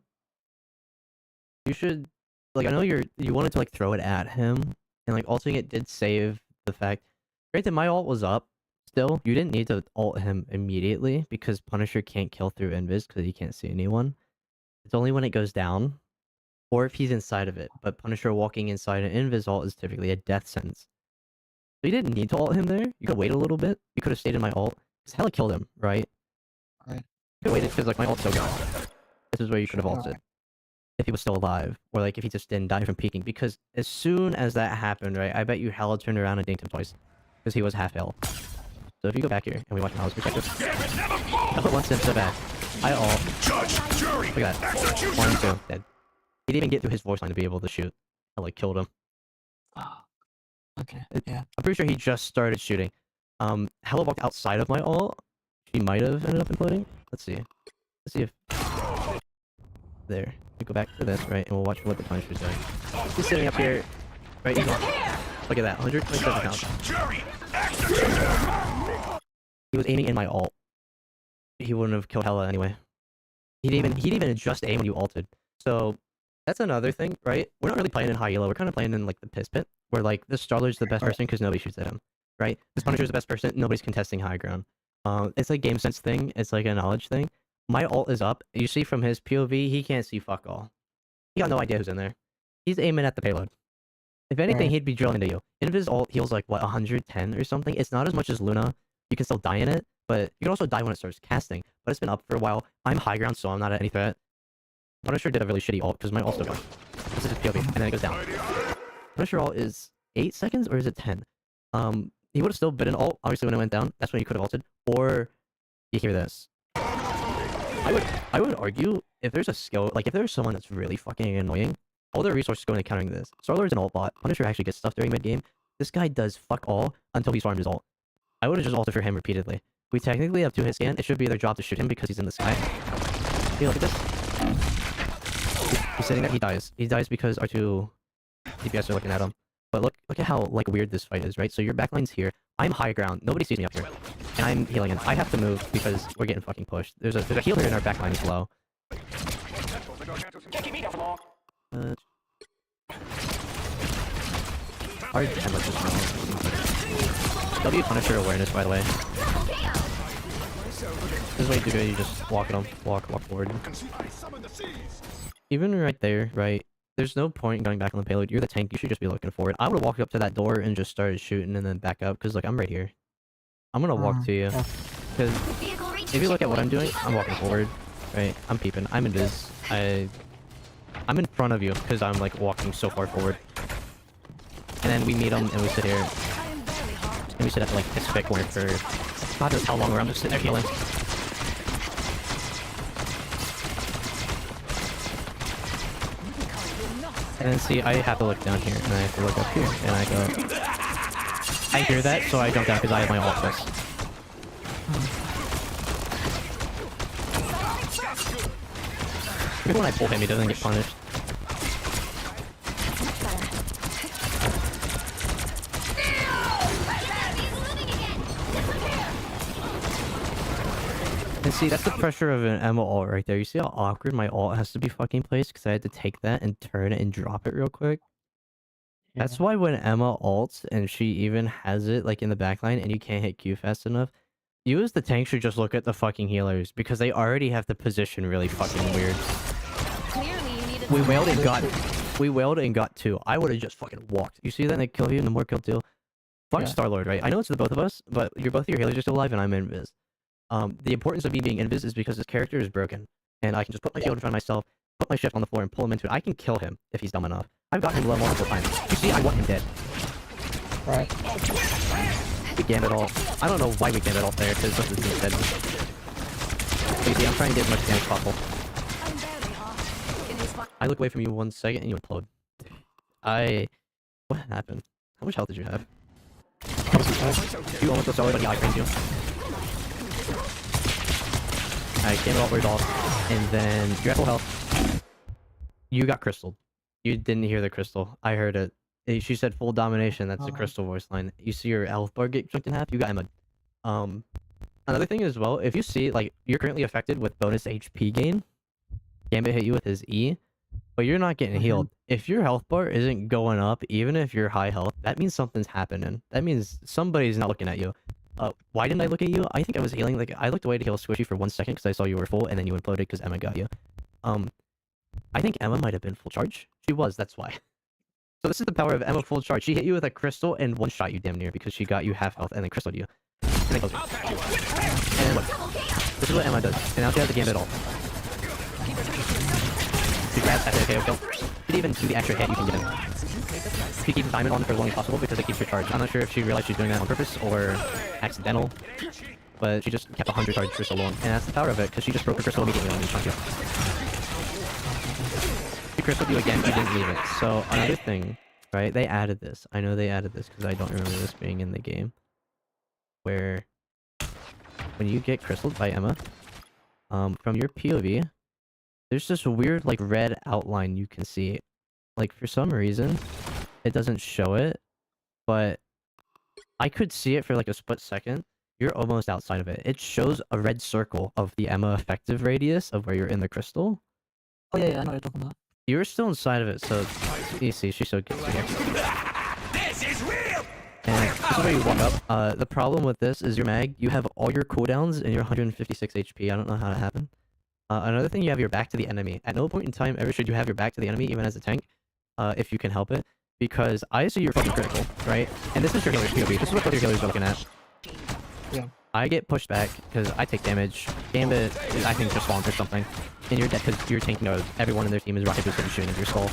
you should, like, I know you wanted to like throw it at him, and like ulting it did save the fact. Granted, my ult was up. Still, you didn't need to ult him immediately because Punisher can't kill through invis because he can't see anyone. It's only when it goes down, or if he's inside of it. But Punisher walking inside an invis ult is typically a death sentence. So you didn't need to ult him there. You could wait a little bit. You could have stayed in my ult. Because hella killed him, right? Right. You could have waited because like my ult's so good. This is where you should have ulted. If he was still alive. Or like if he just didn't die from peeking. Because as soon as that happened, right, I bet you hella turned around and dinked him twice. Because he was half health. So if you go back here and we watch from Hella's perspective. I put one step so bad. I ult. Judge, jury, Look at that. 1 and 2. Dead. He didn't even get through his voice line to be able to shoot. I like killed him. Okay, yeah. I'm pretty sure he just started shooting. Hella walked outside of my ult. She might have ended up imploding. Let's see. Let's see if... There. We go back to this, right? And we'll watch what the Punisher's doing. He's sitting up here. Right, he's on. Look at that. 127 pounds. jury, executioner. He was aiming in my ult. He wouldn't have killed Hella anyway. He'd even adjust aim when you ulted. So that's another thing, right? We're not really playing in high elo. We're kind of playing in like the piss pit, where like this Starlord's the best person because nobody shoots at him, right? This Punisher's the best person. Nobody's contesting high ground. It's like game sense thing. It's like a knowledge thing. My ult is up. You see from his POV, he can't see fuck all. He got no idea who's in there. He's aiming at the payload. If anything, he'd be drilling into you. Invis ult heals like what 110 or something. It's not as much as Luna. You can still die in it, but you can also die when it starts casting. But it's been up for a while. I'm high ground, so I'm not at any threat. Punisher did a really shitty ult because my ult's still going. This is his POV, and then it goes down. Punisher ult is 8 seconds or is it 10? He would have still been an ult, obviously when it went down. That's when he could have ulted. Or you hear this. I would argue if there's a skill, like if there's someone that's really fucking annoying, all their resources go into countering this. Star-Lord's an ult bot. Punisher actually gets stuff during mid game. This guy does fuck all until he's farmed his ult. I would have just ulted for him repeatedly. We technically have 2 hit scan. It should be their job to shoot him because he's in the sky. Hey, look at this. He's sitting there. He dies. He dies because R2 DPS are looking at him. But look at how like weird this fight is, right? So your backline's here. I'm high ground. Nobody sees me up here, and I'm healing. And I have to move because we're getting fucking pushed. There's a healer in our backline as well. Hard Emma just wrong. W Punisher awareness, by the way. This is what you do. You just walk at him. Walk forward. Even right there, right? There's no point in going back on the payload. You're the tank. You should just be looking forward. I would have walked up to that door and just started shooting and then back up. Because, like, I'm right here. I'm going to walk to you. Because if you look at what I'm doing, I'm walking forward. Right? I'm peeping. I'm invis. I'm in front of you because I'm, like, walking so far forward. And then we meet them and we sit here. And we sit at, like, this quick corner for God knows how long where I'm just sitting there healing. And then see, I have to look down here, and I have to look up here, and I go... I hear that, so I jump down because I have my ult first. Even when I pull him, he doesn't get punished. And see, that's the pressure of an Emma ult right there. You see how awkward my ult has to be fucking placed? Because I had to take that and turn it and drop it real quick. Yeah. That's why when Emma ults and she even has it like in the backline and you can't hit Q fast enough, you as the tank should just look at the fucking healers because they already have the position really fucking weird. We wailed and got 2. I would have just fucking walked. You see that? They kill you and the more kill too. Fuck Star-Lord, right? I know it's the both of us, but both your healers are still alive and I'm invis. The importance of me being invis is because his character is broken, and I can just put my shield in front of myself, put my shift on the floor, and pull him into it. I can kill him if he's dumb enough. I've gotten him low multiple times. You see, I want him dead. Right. We Gambit all. I don't know why we Gambit all there, because this is dead. You see, I'm trying to get as much damage as possible. I look away from you 1 second, and you implode. What happened? How much health did you have? You almost got solid, but he eye-framed you. Alright, Gambit all wears off, and then you're at full health. You got crystaled. You didn't hear the crystal. I heard it. She said full domination. That's the crystal voice line. You see your health bar get jumped in half. You got Emma. Another thing as well. If you see like you're currently affected with bonus HP gain, Gambit hit you with his E, but you're not getting healed. If your health bar isn't going up, even if you're high health, that means something's happening. That means somebody's not looking at you. Why didn't I look at you? I think I was healing. Like I looked away to heal Squishy for 1 second because I saw you were full, and then you imploded because Emma got you. I think Emma might have been full charge. She was. That's why. So this is the power of Emma full charge. She hit you with a crystal and one shot you damn near because she got you half health and then crystaled you. And then killed you. And then look. This is what Emma does. And now she has the Gambit ult. She grabs that KO kill. She didn't even do the extra hit you can get in. She keeps diamond on for as long as possible because it keeps your charge. I'm not sure if she realized she's doing that on purpose or accidental. But she just kept 100 charge for so long. And that's the power of it because she just broke her crystal immediately on you. She crystaled you again, you didn't leave it. So another thing, right? They added this. I know they added this because I don't remember this being in the game. Where when you get crystaled by Emma, from your POV, there's this weird like red outline you can see. Like for some reason, it doesn't show it, but I could see it for like a split second. You're almost outside of it. It shows a red circle of the Emma effective radius of where you're in the crystal. Oh yeah, I know what you're talking about. You're still inside of it, so you see, she so good here. This is real. And this is where you walk up. The problem with this is your mag, you have all your cooldowns and you're 156 HP. I don't know how that happened. Another thing, you have your back to the enemy. At no point in time ever should you have your back to the enemy, even as a tank, if you can help it. Because I see you're fucking critical, right? And this is your healer's POV. This is what both your healers are looking at. Yeah. I get pushed back because I take damage. Gambit, I think, just spawns or something. And you're dead because you're tanking out. Everyone in their team is rocket boosting and shooting at your skull.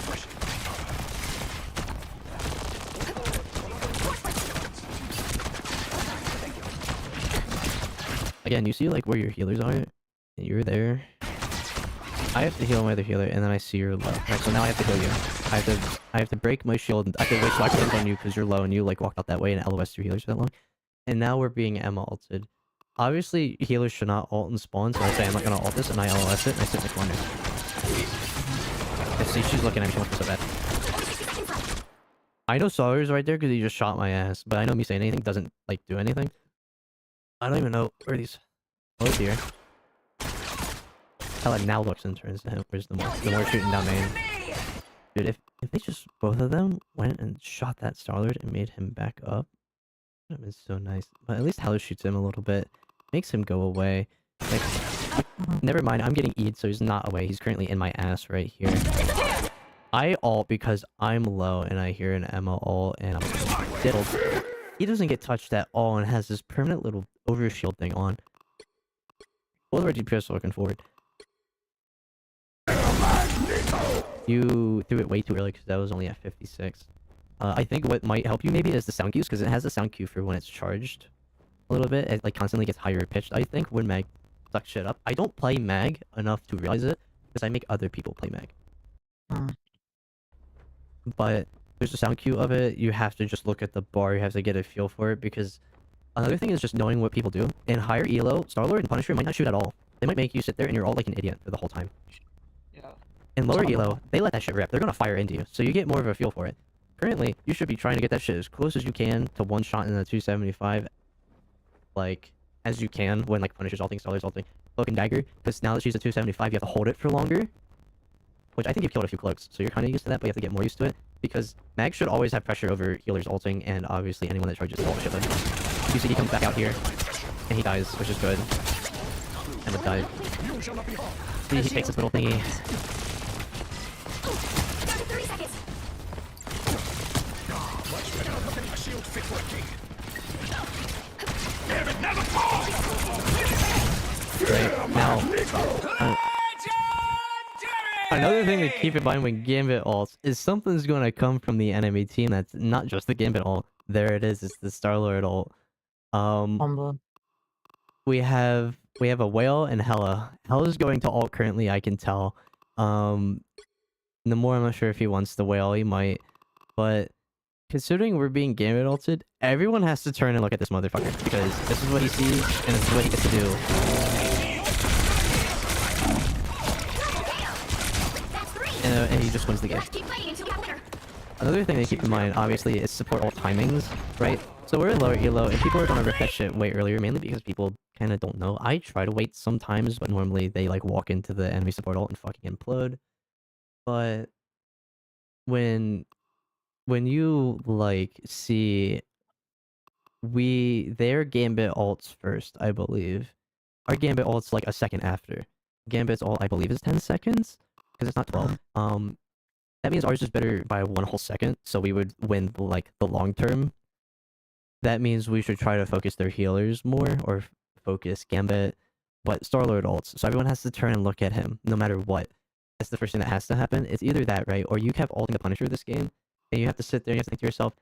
Again, you see like where your healers are? And you're there. I have to heal my other healer, and then I see you're low. Right, so now I have to heal you. I have to break my shield. I have to wait so I can on you because you're low and you like walked out that way and LOS your healers for that long. And now we're being Emma ulted. Obviously, healers should not ult and spawn, so I say I'm not gonna ult this, and I LOS it, and I sit in the corner. I see she's looking at me, she wants me so bad. I know Sawyer's right there because he just shot my ass, but I know me saying anything doesn't like do anything. I don't even know where these. Oh, it's here. Hell, it now looks and turns to him. Where's the more shooting down main? Dude, if they just both of them went and shot that Starlord and made him back up, that would have been so nice. But at least Hello shoots him a little bit, makes him go away. Like, never mind, I'm getting E'd, so he's not away. He's currently in my ass right here. I ult because I'm low and I hear an Emma ult and I'm diddled. He doesn't get touched at all and has this permanent little overshield thing on. Both of our DPS are looking forward. You threw it way too early because that was only at 56. I think what might help you maybe is the sound cues because it has a sound cue for when it's charged a little bit. It like constantly gets higher pitched, I think, when Mag sucks shit up. I don't play Mag enough to realize it because I make other people play Mag. But there's a sound cue of it. You have to just look at the bar. You have to get a feel for it because another thing is just knowing what people do. In higher elo, Starlord and Punisher might not shoot at all. They might make you sit there and you're all like an idiot for the whole time. Yeah. In lower elo, they let that shit rip. They're gonna fire into you, so you get more of a feel for it. Currently, you should be trying to get that shit as close as you can to one shot in the 275, like as you can when like Punisher's ulting, Starlord's ulting, Cloak and Dagger. Because now that she's a 275, you have to hold it for longer. Which I think you've killed a few cloaks, so you're kind of used to that, but you have to get more used to it. Because Mag should always have pressure over healers ulting, and obviously anyone that charges ult should. You see he comes back out here, and he dies, which is good. And the dive. He takes this little thingy. Right, now... another thing to keep in mind when Gambit ults is something's going to come from the enemy team that's not just the Gambit ult. There it is, it's the Starlord ult. We have a Whale and Hella. Hella's going to ult currently, I can tell. The more I'm not sure if he wants the Whale, he might. But considering we're being Gambit ulted, everyone has to turn and look at this motherfucker because this is what he sees and this is what he gets to do. And he just wins the game. Another thing to keep in mind, obviously, is support ult timings, right? So we're in lower elo, and people are gonna rip that shit way earlier, mainly because people kind of don't know. I try to wait sometimes, but normally they like walk into the enemy support ult and fucking implode. But when you like see their Gambit ults first, I believe. Our Gambit ult's like a second after. Gambit's ult, I believe, is 10 seconds. Because it's not 12. That means ours is better by 1 whole second, so we would win like the long term. That means we should try to focus their healers more, or focus Gambit, but Starlord ults. So everyone has to turn and look at him, no matter what. That's the first thing that has to happen. It's either that, right, or you kept ulting the Punisher this game, and you have to sit there and you have to think to yourself,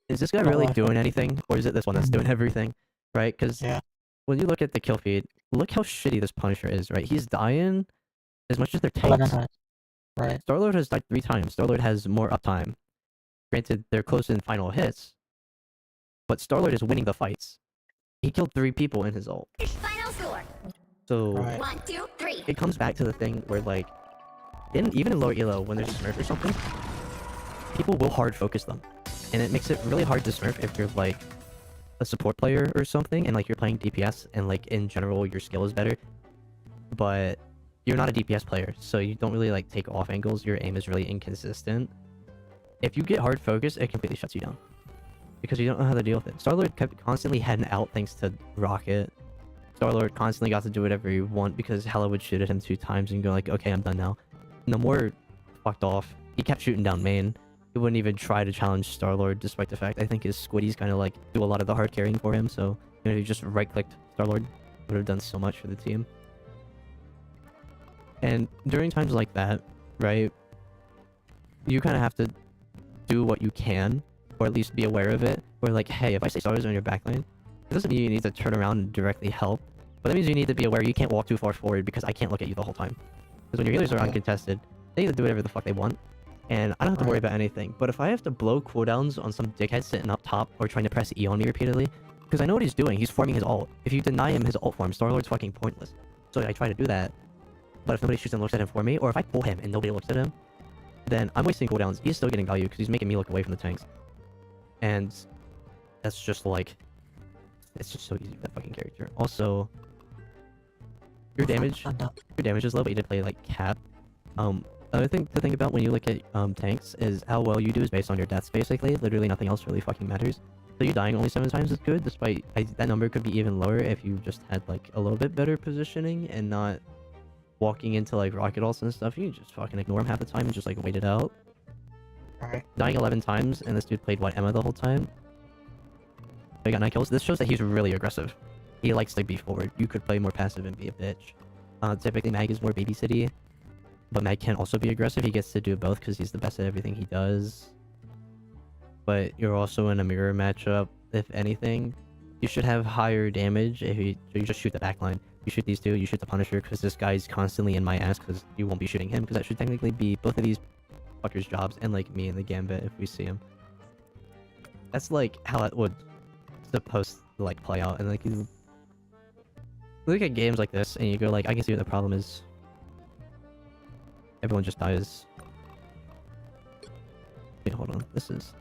is this guy really doing anything, or is it this one that's doing everything, right? Because when you look at the kill feed, look how shitty this Punisher is, right? He's dying as much as their tanks. Right. Starlord has died 3 times. Starlord has more uptime. Granted, they're close in final hits, but Starlord is winning the fights. He killed 3 people in his ult. Final score. So 1, 2, 3. it comes back to the thing where like, even in lower elo, when there's a smurf or something, people will hard focus them, and it makes it really hard to smurf if you're like a support player or something, and like you're playing DPS, and like in general your skill is better, but you're not a DPS player, so you don't really like take off angles. Your aim is really inconsistent. If you get hard focus, it completely shuts you down because you don't know how to deal with it. Starlord kept constantly heading out thanks to Rocket. Starlord constantly got to do whatever you want because Hella would shoot at him 2 times and go like, okay, I'm done now. No more fucked off. He kept shooting down main. He wouldn't even try to challenge Starlord, despite the fact I think his squiddies kind of like do a lot of the hard carrying for him. So you know, if he just right-clicked Starlord, would have done so much for the team. And during times like that, right, you kind of have to do what you can, or at least be aware of it. Or like, hey, if I say Starlord's on your backline, it doesn't mean you need to turn around and directly help, but that means you need to be aware you can't walk too far forward because I can't look at you the whole time. Because when your healers are uncontested, they need to do whatever the fuck they want, and I don't have to worry about anything. But if I have to blow cooldowns on some dickhead sitting up top or trying to press E on me repeatedly, because I know what he's doing, he's farming his ult. If you deny him his ult form, Starlord's fucking pointless. So I try to do that. But if nobody shoots and looks at him for me, or if I pull him and nobody looks at him, then I'm wasting cooldowns. He's still getting value because he's making me look away from the tanks. And that's just like, it's just so easy with that fucking character. Also, your damage is low, but you did play like Cap. Other thing to think about when you look at tanks is how well you do is based on your deaths, basically. Literally nothing else really fucking matters. So you dying only 7 times is good, despite that number could be even lower if you just had like a little bit better positioning and not walking into like rocket ults and stuff. You can just fucking ignore him half the time and just like wait it out. Alright. Dying 11 times, and this dude played what, Emma the whole time? He got 9 kills. This shows that he's really aggressive. He likes to be forward. You could play more passive and be a bitch. Typically Mag is more babysitty, but Mag can also be aggressive. He gets to do both because he's the best at everything he does. But you're also in a mirror matchup. If anything, you should have higher damage if you just shoot the backline. You shoot these two, you shoot the Punisher, because this guy's constantly in my ass because you won't be shooting him, because that should technically be both of these fuckers' jobs, and like me in the Gambit if we see him. That's like how it would supposed to like play out, and like you look at games like this and you go like, I can see what the problem is. Everyone just dies. Wait, hold on. This is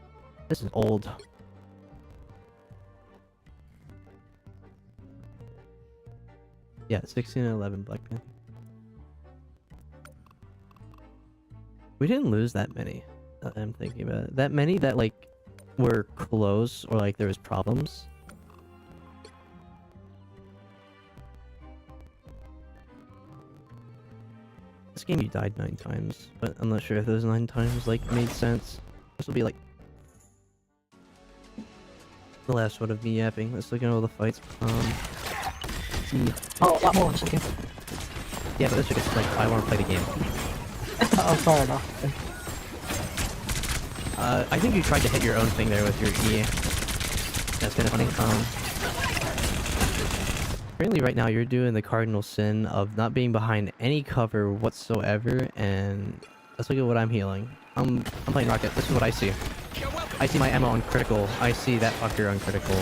old. Yeah, 16 and 11 Black Panther. We didn't lose that many. I'm thinking about it. That many that like were close or like there was problems. This game you died 9 times, but I'm not sure if those 9 times like made sense. This will be like the last one of me yapping. Let's look at all the fights. Oh, a lot more in this game. Yeah, but this shit is like, I want to play the game. Oh, fair enough. I think you tried to hit your own thing there with your E. That's kind of funny. Apparently right now you're doing the cardinal sin of not being behind any cover whatsoever, and let's look at what I'm healing. I'm playing Rocket. This is what I see. I see my ammo on critical. I see that fucker on critical.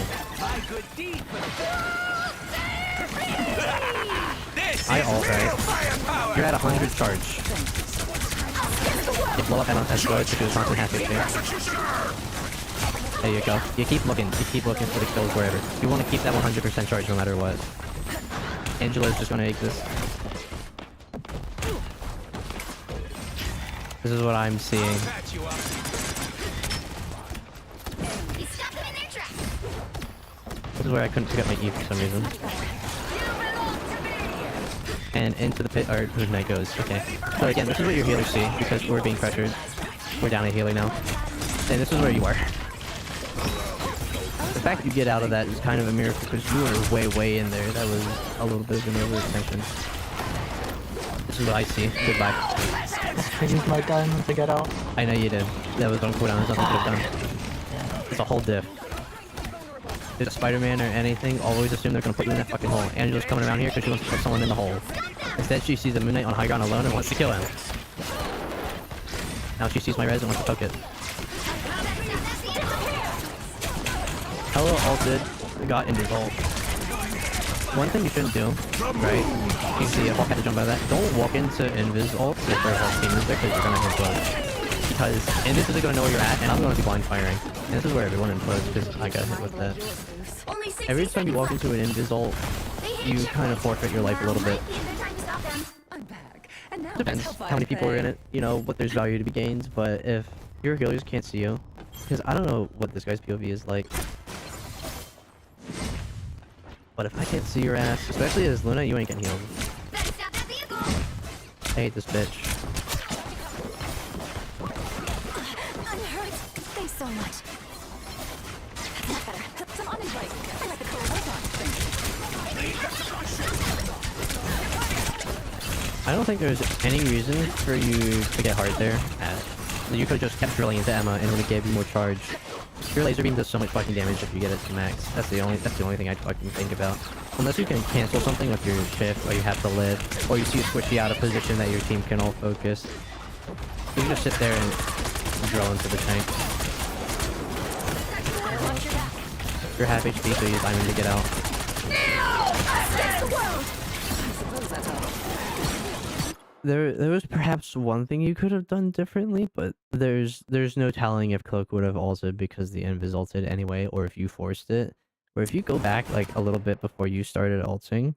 I ult, right? You're at 100 charge. You blow up ammo, that's good, to do constant half HP. There you go. You keep looking for the kills wherever. You want to keep that 100% charge no matter what. Angela's just gonna exist. This is what I'm seeing. This is where I couldn't pick up my E for some reason. And into the pit, or who Knight goes. Okay. So again, this is what your healers see, because we're being pressured. We're down a healer now. And this is where you are. The fact you get out of that is kind of a miracle, because you were way in there. That was a little bit of an overextension. This is what I see. Goodbye. I used my diamond to get out. I know you did. That was on cooldown. There's nothing I could have done. It's a whole diff. There's a Spider-Man or anything, always assume they're gonna put you in that fucking hole. Angela's coming around here because she wants to put someone in the hole. Instead, she sees a Moon Knight on high ground alone and wants to kill him. Now she sees my res and wants to poke it. Hello ulted, got into ult. One thing you shouldn't do, right? You can see Hulk had to jump out of that. Don't walk into Invis ult if their whole team is there, because you're gonna hit both. Because Invis isn't gonna know where you're at, and I'm gonna be blind firing. And this is where everyone implodes, because I got hit with that. Every time you walk into an Invis ult, you kind of forfeit your life a little bit. Depends how many people are in it, you know, what there's value to be gained, but if your healers can't see you, because I don't know what this guy's POV is like, but if I can't see your ass, especially as Luna, you ain't getting healed. I hate this bitch. I'm hurt. Thanks so much. That's better. Some almond bite. I like the color. I don't think there's any reason for you to get hard there. You could have just kept drilling into Emma and it would have gave you more charge. Your laser beam does so much fucking damage if you get it to max. That's the only thing I fucking think about. Unless you can cancel something with your shift, or you have to live, or you see a squishy out of position that your team can all focus. You can just sit there and drill into the tank. You're half HP, so you use diamond to get out. There was perhaps one thing you could have done differently, but there's no telling if Cloak would have ulted because the invis ulted anyway, or if you forced it. Or if you go back like a little bit before you started ulting,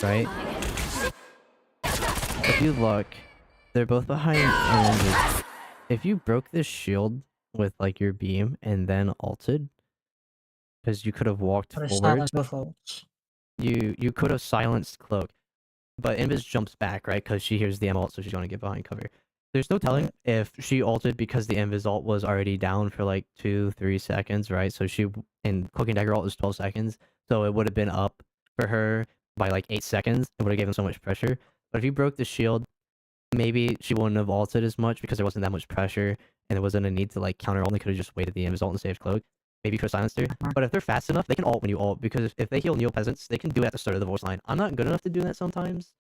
right? If you look, they're both behind an invis. If you broke this shield with like your beam and then ulted, because you could have walked But it's forward, silence before. you could have silenced Cloak. But Invis jumps back, right? Because she hears the M ult, so she's going to get behind cover. There's no telling if she ulted because the Invis ult was already down for like 2-3 seconds, right? So and Cloak and Dagger ult was 12 seconds. So it would have been up for her by like 8 seconds. It would have given so much pressure. But if you broke the shield, maybe she wouldn't have ulted as much because there wasn't that much pressure and there wasn't a need to like counter ult. They could have just waited the Invis ult and saved Cloak. Maybe you could have silenced her. But if they're fast enough, they can ult when you ult, because if they heal Neo Peasants, they can do it at the start of the voice line. I'm not good enough to do that sometimes.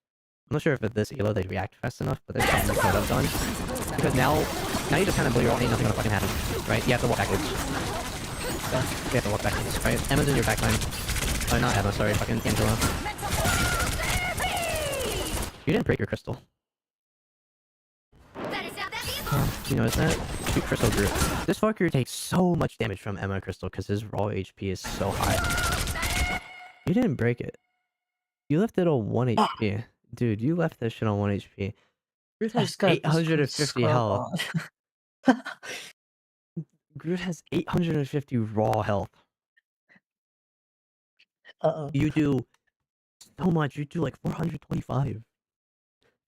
I'm not sure if at this elo they react fast enough, but there's something that could have done. Because now you just kind of blow your ult, ain't nothing gonna fucking happen, right? You have to walk backwards. You have to walk backwards, right? Emma's in your backline. Oh, not Emma, sorry, fucking Angela. You didn't break your crystal. You notice that? Shoot crystal group. This fucker takes so much damage from Emma crystal because his raw HP is so high. You didn't break it. You left it on 1 HP. Dude, you left that shit on 1 HP. Groot has 850 health. Groot has 850 raw health. Uh-oh. You do so much. You do like 425.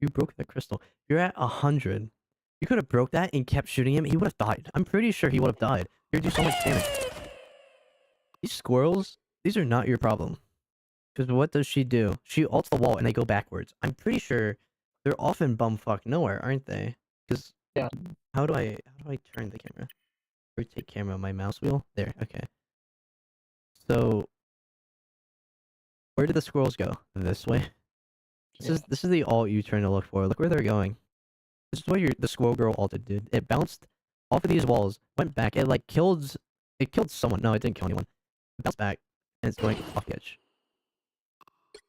You broke that crystal. You're at 100. You could have broke that and kept shooting him. He would have died. I'm pretty sure he would have died. You do so much damage. These squirrels, these are not your problem. Because what does she do? She ults the wall and they go backwards. I'm pretty sure they're often bumfuck nowhere, aren't they? Because yeah. How do I turn the camera? Rotate camera on my mouse wheel. There. Okay. So where did the squirrels go? This way. This is the ult you turn to look for. Look where they're going. This is where the squirrel girl ulted, dude. It bounced off of these walls, went back. It like killed someone. No, it didn't kill anyone. It bounced back and it's going off the edge.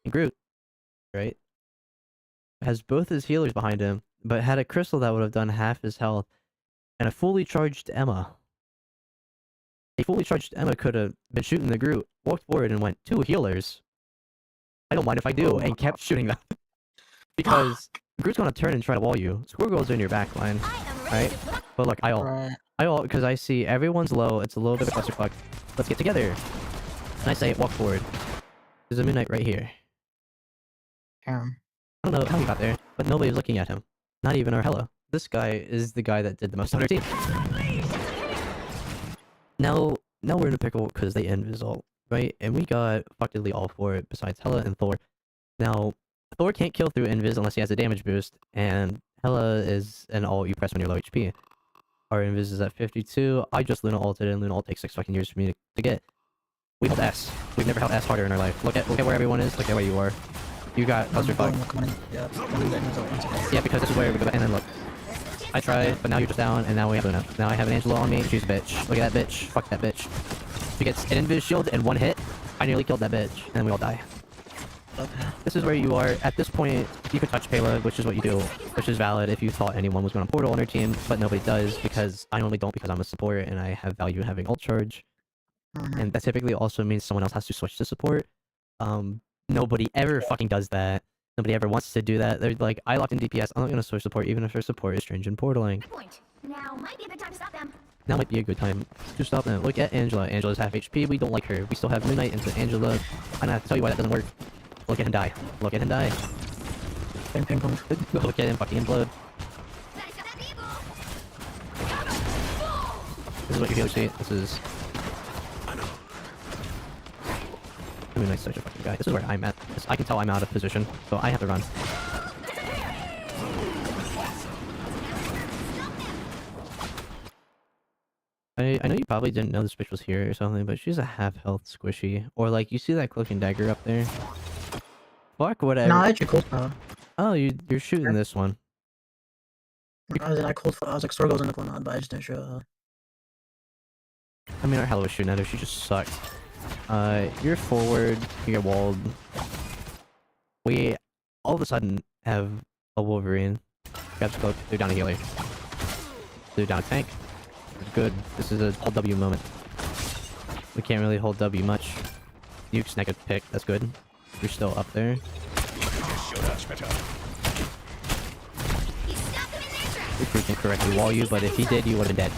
And Groot, right, has both his healers behind him, but had a crystal that would have done half his health, and a fully charged Emma. A fully charged Emma could have been shooting the Groot, walked forward and went, 2 healers. I don't mind if I do, and kept shooting them. Because Groot's gonna turn and try to wall you. Squirrel Girl's in your back line, right? But look, I ult because I see everyone's low. It's a little bit of a clusterfuck. Let's get together. And I say, walk forward. There's a midnight right here. I don't know how he got there, but nobody's looking at him. Not even Arhella. This guy is the guy that did the most on our team. Now we're in a pickle because they end result, right? And we got effectively all 4 besides Hella and Thor. Now, Thor can't kill through invis unless he has a damage boost, and Hella is an ult you press when you're low HP. Our invis is at 52. I just Luna ulted, and Luna ult takes 6 fucking years for me to get. We held S. We've never held S harder in our life. Look at where everyone is. Look at where you are. You got clusterfuck. Yeah, because this is where we go back. And then look. I tried, but now you're just down, and now we have Luna. Now I have an Angela on me. She's a bitch. Look at that bitch. Fuck that bitch. She gets an invis shield and 1 hit. I nearly killed that bitch, and then we all die. This is where you are. At this point, you could touch payload, which is what you do, which is valid if you thought anyone was going to portal on your team, but nobody does, because I normally don't, because I'm a support and I have value in having ult charge. And that typically also means someone else has to switch to support. Nobody ever fucking does that. Nobody ever wants to do that. They're like, I locked in DPS, I'm not going to switch support even if her support is stringent portaling. Now might be a good time to stop them. Now might be a good time to stop them. Look at Angela. Angela's half HP. We don't like her. We still have Moonlight into Angela. I don't have to tell you why that doesn't work. Look at him die. Look at him die. Look at him fucking implode. This is what you healers see. This is... Moonlight's such a fucking guy. This is where I'm at. I can tell I'm out of position, so I have to run. I know you probably didn't know this bitch was here or something, but she's a half health squishy. Or like, you see that cloak and dagger up there? Fuck whatever. No, I actually cold foot. Oh, you're shooting this one. I cold foot. I was like, Storgo's in the corner, but I just didn't show. I mean, our Hella was shooting at her. She just sucked. You're forward. You get walled. We all of a sudden have A Wolverine. Grabs cloak. They're down a healer. They're down a tank. Good. This is a hold W moment. We can't really hold W much. You snag a pick. That's good. You're still up there. If we can correctly wall you, but if he did, you would have dead.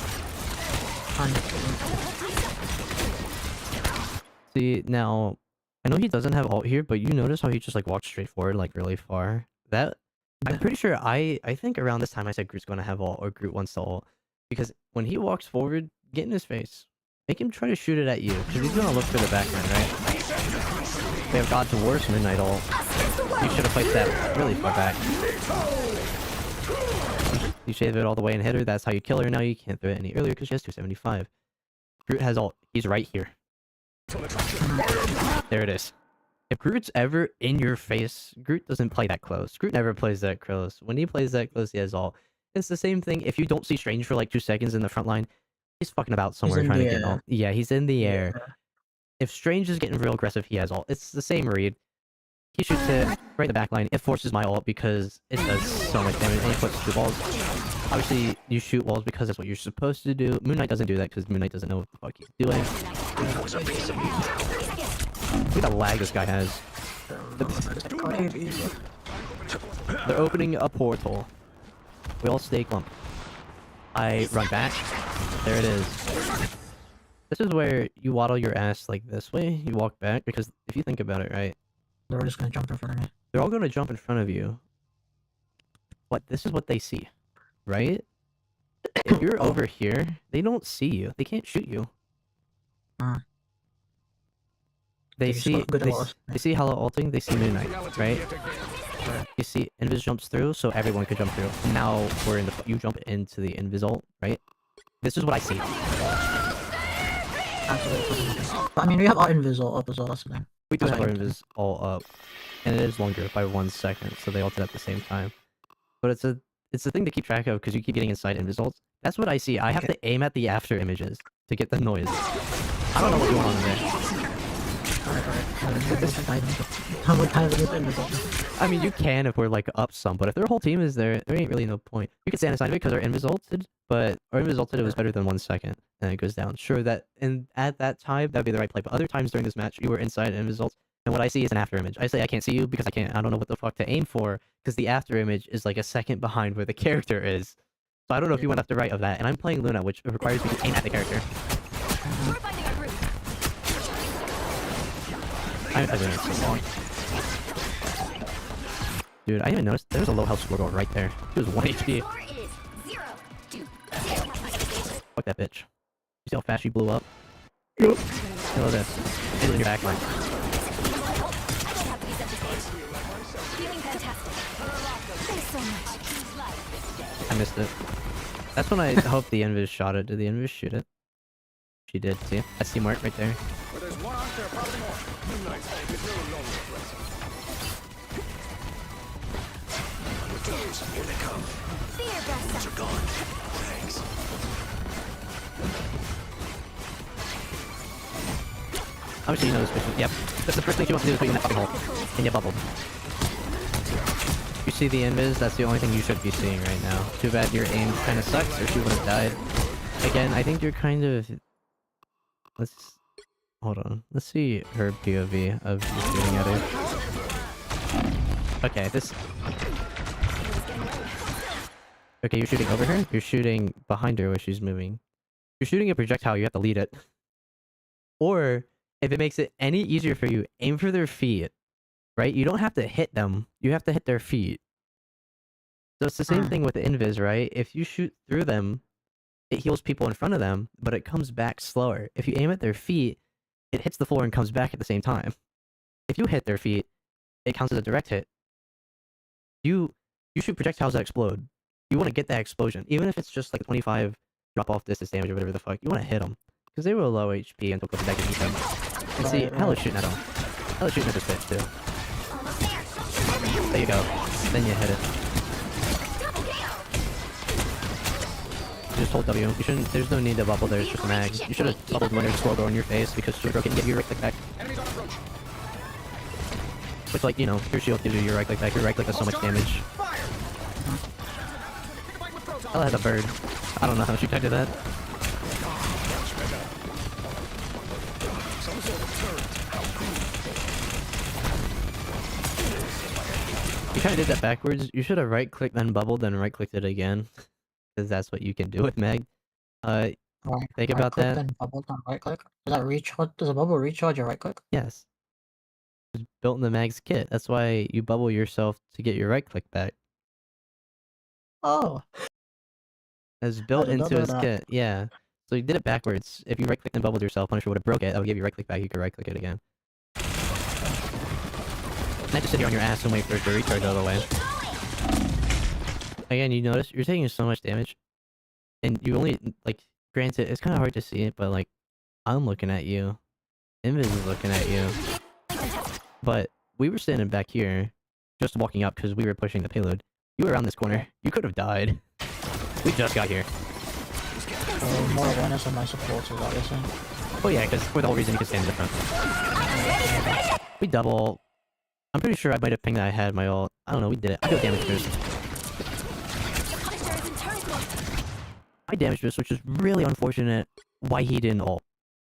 See, now, I know he doesn't have ult here, but you notice how he just like walks straight forward, like really far. That, I'm pretty sure I think around this time I said Groot's gonna have ult, or Groot wants to ult. Because when he walks forward, get in his face. Make him try to shoot it at you, because he's gonna look for the background, right? They have God's worst midnight ult. You should have placed that really far back. You shave it all the way and hit her, that's how you kill her. Now you can't throw it any earlier because she has 275. Groot has ult. He's right here. There it is. If Groot's ever in your face, Groot doesn't play that close. Groot never plays that close. When he plays that close, he has ult. It's the same thing. If you don't see Strange for like 2 seconds in the front line, he's fucking about somewhere trying to get ult. Yeah, he's in the air. Yeah. If Strange is getting real aggressive, he has ult. It's the same read. He shoots it right in the back line. It forces my ult because it does so much damage. And he puts 2 walls. Obviously, you shoot walls because that's what you're supposed to do. Moon Knight doesn't do that because Moon Knight doesn't know what the fuck he's doing. Look at the lag this guy has. They're opening a portal. We all stay clumped. I run back. There it is. This is where you waddle your ass like this way. You walk back because if you think about it, right? They're just gonna jump in front of me. They're all gonna jump in front of you. But this is what they see, right? If you're over here, they don't see you. They can't shoot you. They see Hello ulting, they see Moon Knight, right? You see Invis jumps through, so everyone could jump through. Now we're in the you jump into the Invis ult, right? This is what I see. But I mean, we have our Invis up as well, that's the thing. We do have our Invis all up. And it is longer by 1 second, so they ulted at the same time. But it's a thing to keep track of because you keep getting inside Invis ults. That's what I see. I have to aim at the after images to get the noise. I don't know what's going on there. I mean, you can if we're like up some, but if their whole team is there, there ain't really no point. You can stand inside of it because our Invis ulted, but our Invis ulted it was better than 1 second, and it goes down. Sure, that and at that time that'd be the right play, but other times during this match, you were inside Invis ult, and what I see is an after image. I say I can't see you because I don't know what the fuck to aim for, because the after image is like a second behind where the character is. So I don't know if you went left or right of that, and I'm playing Luna, which requires me to aim at the character. I've been doing it so long. Dude, I didn't even notice there was a low health score going right there. He was 1 HP. Fuck that bitch. You see how fast she blew up? Yep. Look at this. It's in your back line. I missed it. That's when I hope the Invis shot it. Did the Invis shoot it? She did, see? That's teamwork right there. Here they come. They're gone. Thanks. Obviously, you know this bitch. Yep. That's the first thing she wants to do is put you in that fucking hole. And you bubbled. You see the invis? That's the only thing you should be seeing right now. Too bad your aim kind of sucks, or she would have died. Again, I think you're kind of... Let's... Hold on. Let's see her POV of you shooting at her. Okay, this... Okay, you're shooting over her? You're shooting behind her where she's moving. You're shooting a projectile, you have to lead it. Or, if it makes it any easier for you, aim for their feet. Right? You don't have to hit them. You have to hit their feet. So it's the same thing with the invis, right? If you shoot through them, it heals people in front of them, but it comes back slower. If you aim at their feet, it hits the floor and comes back at the same time. If you hit their feet, it counts as a direct hit. You shoot projectiles that explode. You want to get that explosion. Even if it's just like 25 drop-off distance damage or whatever the fuck, you want to hit them. Because they were low HP until goes back to eat them. And see, Hello's shooting at them. Hello's shooting at this bitch too. There you go. Then you hit it. You just hold W. You shouldn't. There's no need to bubble. There's just mag. You should have bubbled when there's a scroll door in your face because shield can give you your right click back. Which, like, you know, your shield gives you your right click back. Your right click does so much damage. Ella had a bird. I don't know how she tried to do that. Some sort of turret. How cool. You kind of did that backwards. You should have right-clicked, then bubbled, then right-clicked it again. Because that's what you can do with Meg. Think about click, that. Then bubble, then right click. Does that recharge? Does a bubble recharge your right click? Yes. It's built in the Mag's kit. That's why you bubble yourself to get your right-click back. Oh. It's built did not into know his that. kit. Yeah. So you did it backwards. If you right-clicked and bubbled yourself, Punisher would have broke it. That would give you right-click back. You could right-click it again. Not just sit here on your ass and wait for it to recharge all the way. Again, you notice you're taking so much damage. And you only, like, granted, it's kind of hard to see it, but, like, I'm looking at you. Invis is looking at you. But we were standing back here, just walking up because we were pushing the payload. You were around this corner. You could have died. We just got here. More awareness of my supports is what you're saying. Oh yeah, because for the whole reason you could stand in the front. We double. I'm pretty sure I might have pinged that I had my ult. I don't know, we did it. I got damage boost. I damage boost, which is really unfortunate why he didn't ult.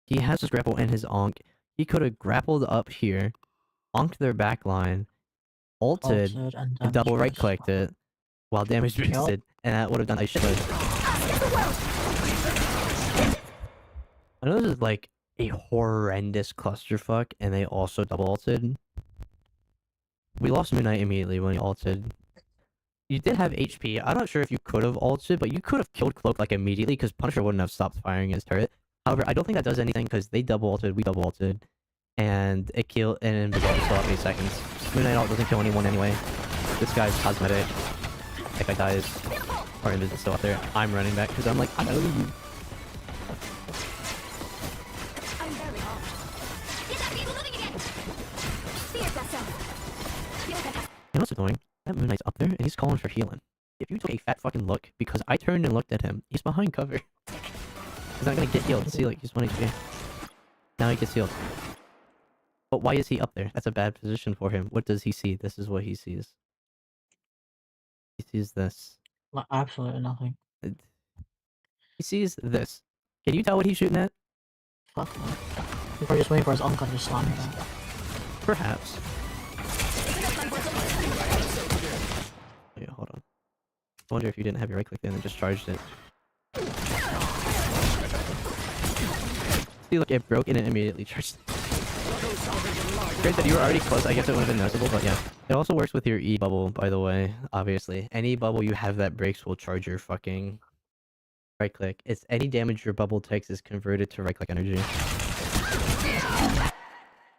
He has his grapple and his onk. He could have grappled up here, onked their back line, ulted, and double right clicked it while damage boosted, and that would have done I should. I know this is like a horrendous clusterfuck, and they also double ulted. We lost Moon Knight immediately when he ulted. You did have HP. I'm not sure if you could have ulted, but you could have killed Cloak like immediately because Punisher wouldn't have stopped firing his turret. However, I don't think that does anything because they double ulted, we double ulted, and it killed, and it was still up 8 seconds. Moon Knight ult doesn't kill anyone anyway. This guy's cosmetic. If I dies, or Invis is still up there, I'm running back because I'm like, I know you. You know what's annoying? That Moon Knight's up there and he's calling for healing. If you took a fat fucking look, because I turned and looked at him, he's behind cover. He's not gonna get healed. See, like, he's 1 HP. Now he gets healed. But why is he up there? That's a bad position for him. What does he see? This is what he sees. He sees this. Like, absolutely nothing. He sees this. Can you tell what he's shooting at? Fuck no. He's probably just waiting for his uncle to just slam him down. Perhaps. Wait, hold on. I wonder if you didn't have your right click there and just charged it. See, look, it broke and it immediately charged. Great that you were already close. I guess it would have been noticeable, but yeah. It also works with your E bubble, by the way, obviously. Any bubble you have that breaks will charge your fucking right click. It's any damage your bubble takes is converted to right click energy.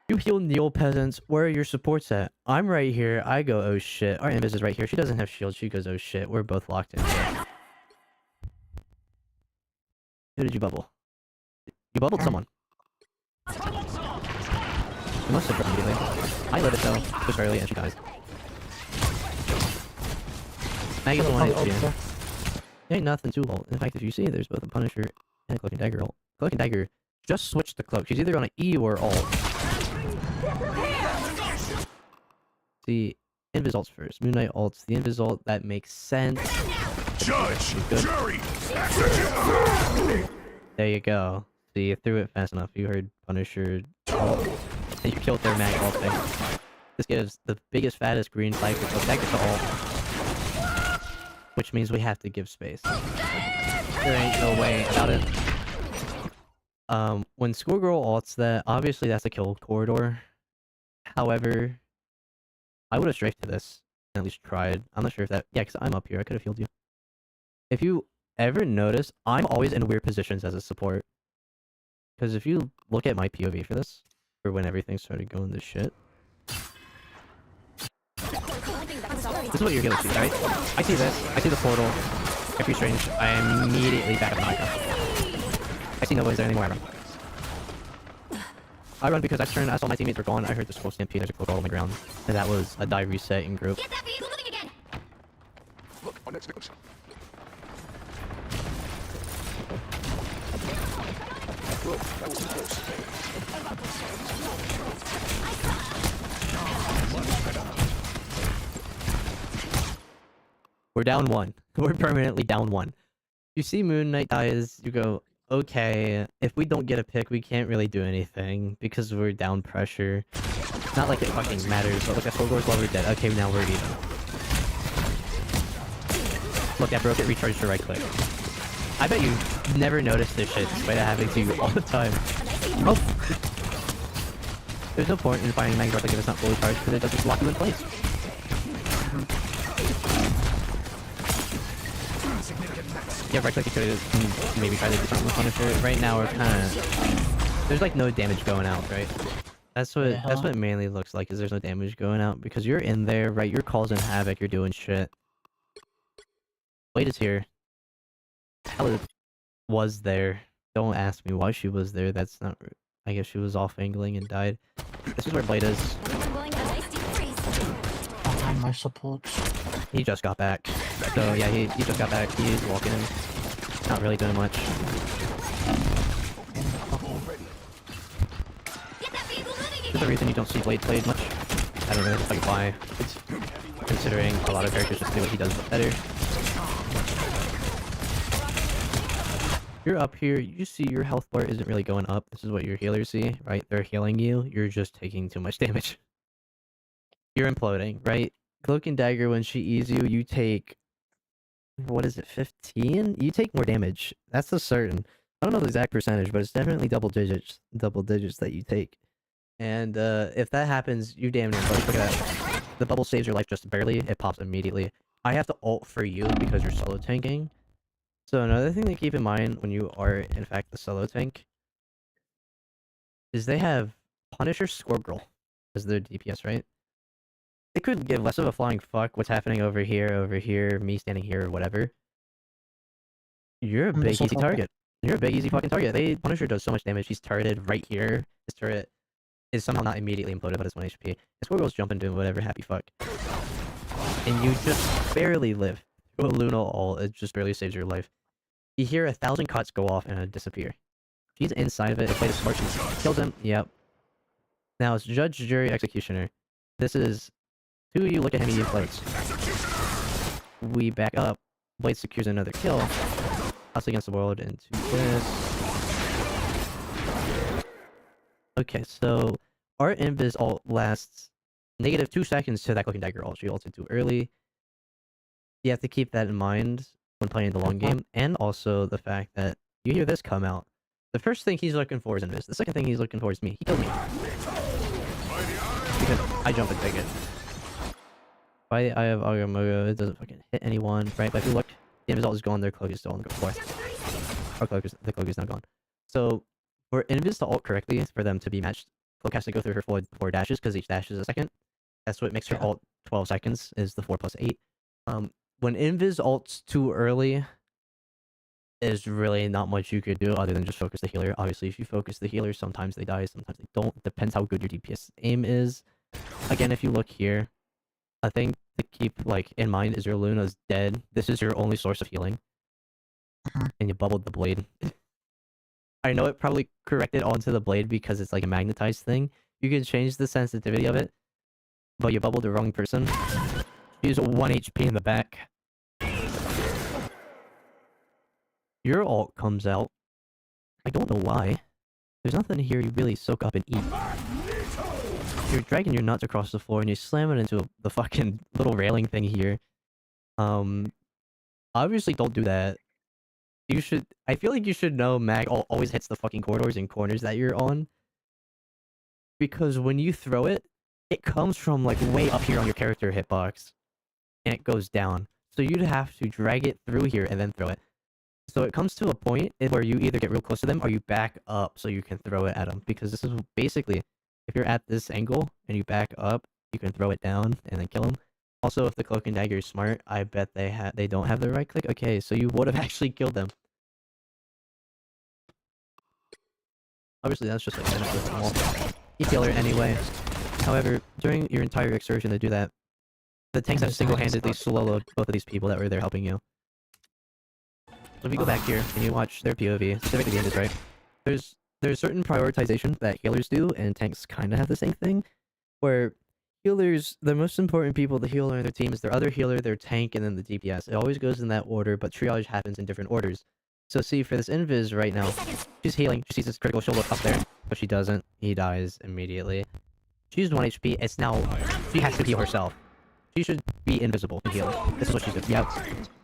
You heal Neil, peasants. Where are your supports at? I'm right here. I go, oh shit. Our Invis is right here. She doesn't have shield. She goes, oh shit. We're both locked in. Who did you bubble? You bubbled someone. You must have broken immediately. I lit it though, just early, and she dies. Maggie is the one HP. Ain't nothing to ult. In fact, if you see, there's both a Punisher and a Cloak and Dagger ult. Cloak and Dagger just switched to Cloak. She's either on an E or ult. See, Invis ults first. Moon Knight ults. The Invis ult, that makes sense. Judge! Jury! There you go. See, you threw it fast enough. You heard Punisher ult. And you killed their mag ulting. This gives the biggest, fattest green flag for Cloak Dagger to ult. Which means we have to give space. There ain't no way about it. When Schoolgirl ults that, obviously that's a kill corridor. However, I would have strafed to this and at least tried. I'm not sure if that... Yeah, because I'm up here. I could have healed you. If you ever notice, I'm always in weird positions as a support. Because if you look at my POV for this, for when everything started going to shit. This is what you're gonna see, right? I see this. I see the portal. Every strange. I am immediately back at the micro. I see nobody's there anymore. I run because I turned. I saw my teammates were gone. I heard the scroll stampede. There's a cloak all on the ground, and that was a die reset in group. Get that vehicle moving again. Look, our next victims. Whoa, that was too close. We're down 1. We're permanently down 1. You see Moon Knight dies, you go, okay, if we don't get a pick, we can't really do anything because we're down pressure. Not like it fucking matters, but look at Sogor's while we're dead. Okay, now we're even. Look, I broke it, recharged your right click. I bet you never noticed this shit despite it happening to you all the time. Oh! There's no point in firing Mag's like if it's not fully charged because it doesn't just lock you in place. Yeah, right click, you could maybe try to do something with Punisher. Right now we're kinda... There's like no damage going out, right? That's what it mainly looks like, is there's no damage going out because you're in there, right? You're causing havoc, you're doing shit. Blade is here. Hell was there. Don't ask me why she was there. That's not... I guess she was off angling and died. This is where Blade is. Behind my supports. He just got back. So yeah, he just got back. He's walking. Not really doing much. There's a reason you don't see Blade played much. I don't know like why. It's considering a lot of characters just do what he does but better. You're up here, you see your health bar isn't really going up. This is what your healers see, right? They're healing you, you're just taking too much damage. You're imploding, right? Cloak and Dagger, when she E's you, you take... What is it, 15? You take more damage. That's a certain. I don't know the exact percentage, but it's definitely double digits that you take. And if that happens, you damn near close. Look at that. The bubble saves your life just barely. It pops immediately. I have to ult for you because you're solo tanking. So another thing to keep in mind when you are, in fact, the solo tank, is they have Punisher Squirrel as their DPS, right? They could give less of a flying fuck what's happening over here, me standing here, or whatever. You're a big easy target. You're a big easy fucking target. Punisher does so much damage. He's turreted right here. His turret is somehow not immediately imploded, but it's 1 HP. His Squirrel's jumping, doing whatever, happy fuck. And you just barely live. Through a Luna ult, it just barely saves your life. You hear 1,000 cuts go off and disappear. She's inside of it. It played a smart. She kills him. Yep. Now it's Judge, Jury, Executioner. This is 2 of you look at him, he floats. We back up. Blade secures another kill. Us against the world into this. Okay, so our invis ult lasts -2 seconds to that Cloak and Dagger ult. She ulted too early. You have to keep that in mind when playing the long game, and also the fact that you hear this come out. The first thing he's looking for is invis. The second thing he's looking for is me. He killed me. Because I jump and take it. I have Agamotto, it doesn't fucking hit anyone, right? But if you look, the invis ult is gone, their cloak is still on the floor. The cloak is now gone. So, for invis to ult correctly, for them to be matched, cloak has to go through her 4 dashes, because each dash is a second. That's what makes her ult 12 seconds, is the 4 plus 8. When invis ults too early, there's really not much you could do other than just focus the healer. Obviously, if you focus the healer, sometimes they die, sometimes they don't. Depends how good your DPS aim is. Again, if you look here, a thing to keep like in mind is your Luna's dead. This is your only source of healing. And you bubbled the blade. I know it probably corrected onto the blade because it's like a magnetized thing. You can change the sensitivity of it, but you bubbled the wrong person. She's 1 HP in the back. Your ult comes out. I don't know why. There's nothing here you really soak up and eat. You're dragging your nuts across the floor and you slam it into the fucking little railing thing here. Obviously don't do that. You should... I feel like you should know Mag always hits the fucking corridors and corners that you're on. Because when you throw it, it comes from like way up here on your character hitbox. And it goes down. So you'd have to drag it through here and then throw it. So it comes to a point where you either get real close to them or you back up so you can throw it at them. Because this is basically, if you're at this angle and you back up, you can throw it down and then kill them. Also, if the Cloak and Dagger is smart, I bet they don't have the right click. Okay, so you would have actually killed them. Obviously, that's just like you kill her anyway. However, during your entire excursion to do that, the tanks have single-handedly soloed both of these people that were there helping you. So if you go back here and you watch their POV, specifically the Invis, right? There's certain prioritization that healers do, and tanks kind of have the same thing, where Healers, the most important people to heal on their team is their other healer, their tank, and then the DPS. It always goes in that order, but triage happens in different orders. So see, for this Invis right now, she's healing. She sees this critical, she'll look up there, but she doesn't. He dies immediately. She's 1 HP. It's now, she has to heal herself. She should be invisible and heal. This is what she's doing. Yep.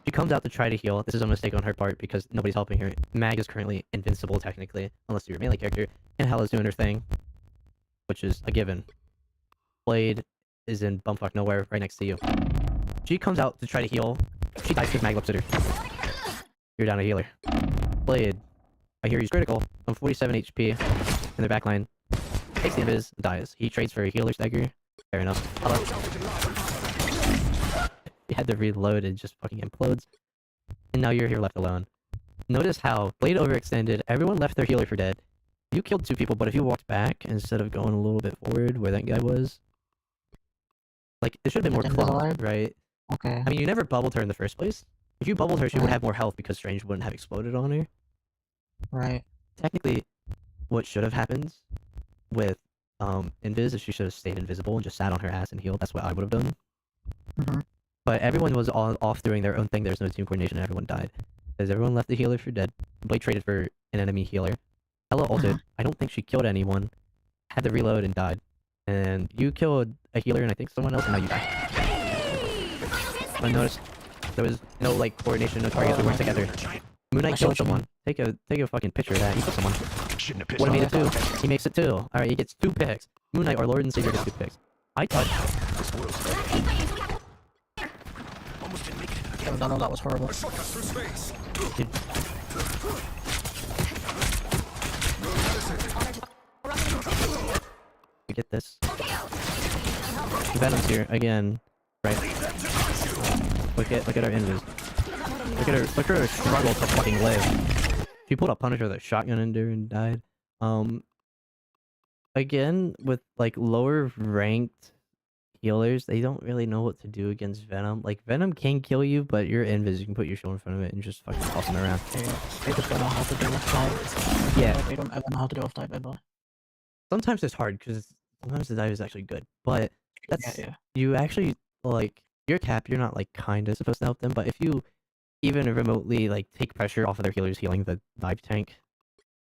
She comes out to try to heal. This is a mistake on her part because nobody's helping her. Mag is currently invincible technically, unless you're a melee character, and Hella's doing her thing, which is a given. Blade is in bumfuck nowhere, right next to you. She comes out to try to heal. She dies because Mag looks at her. You're down a healer. Blade, I hear he's critical. I'm 47 HP in their backline. Takes the invis, dies. He trades for a healer's dagger. Fair enough. He had to reload and just fucking implodes. And now you're here left alone. Notice how Blade overextended. Everyone left their healer for dead. You killed 2 people, but if you walked back instead of going a little bit forward where that guy was, like, it should have been more clumped, right? Okay. I mean, you never bubbled her in the first place. If you bubbled her, she would have more health because Strange wouldn't have exploded on her. Right. Technically, what should have happened with Invis is she should have stayed invisible and just sat on her ass and healed. That's what I would have done. But everyone was all off doing their own thing. There's no team coordination and everyone died. Because everyone left the healer for dead. Blade traded for an enemy healer. Ella ulted. I don't think she killed anyone. Had to reload and died. And you killed a healer and I think someone else and now you died. But notice there was no like coordination, no targets that worked together. Moon Knight killed someone. Take a fucking picture of that. You killed someone. What made it 2? He makes it 2. Alright, he gets 2 picks. Moon Knight, our Lord and Savior, gets 2 picks. I touched. I don't know, that was horrible. Dude. You get this. Venom's here again. Right. Look at our invis. Look at her struggle to fucking live. She pulled a Punisher with a shotgun into her and died. Again, with like lower ranked healers, they don't really know what to do against Venom. Like, Venom can kill you, but you're invis. You can put your shield in front of it and just fucking toss him around. They just don't know how to deal with dive. Yeah. They don't ever know how to deal with dive ever. Sometimes it's hard because sometimes the dive is actually good, but that's Yeah. you actually like your cap. You're not like kind of supposed to help them, but if you even remotely like take pressure off of their healers healing the dive tank,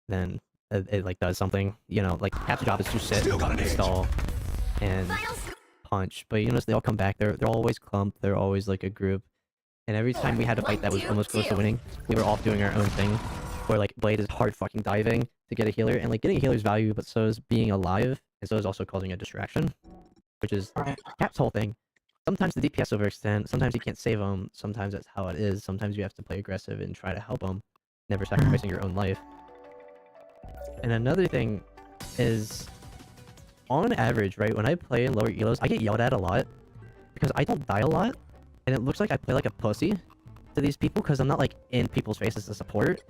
then it like does something. You know, like cap's job is to sit, stall, and punch. But you notice they all come back. They're always clumped. They're always like a group. And every time we had a fight that was almost close to winning, we were all doing our own thing. Where like Blade is hard fucking diving to get a healer, and like getting a healer's value, but so is being alive, and so is also causing a distraction, which is Cap's whole thing. Sometimes the DPS overextend, sometimes you can't save them, sometimes that's how it is, sometimes you have to play aggressive and try to help them, never sacrificing your own life. And another thing is, on average, right, when I play in lower elos, I get yelled at a lot, because I don't die a lot, and it looks like I play like a pussy to these people, because I'm not like in people's faces to support.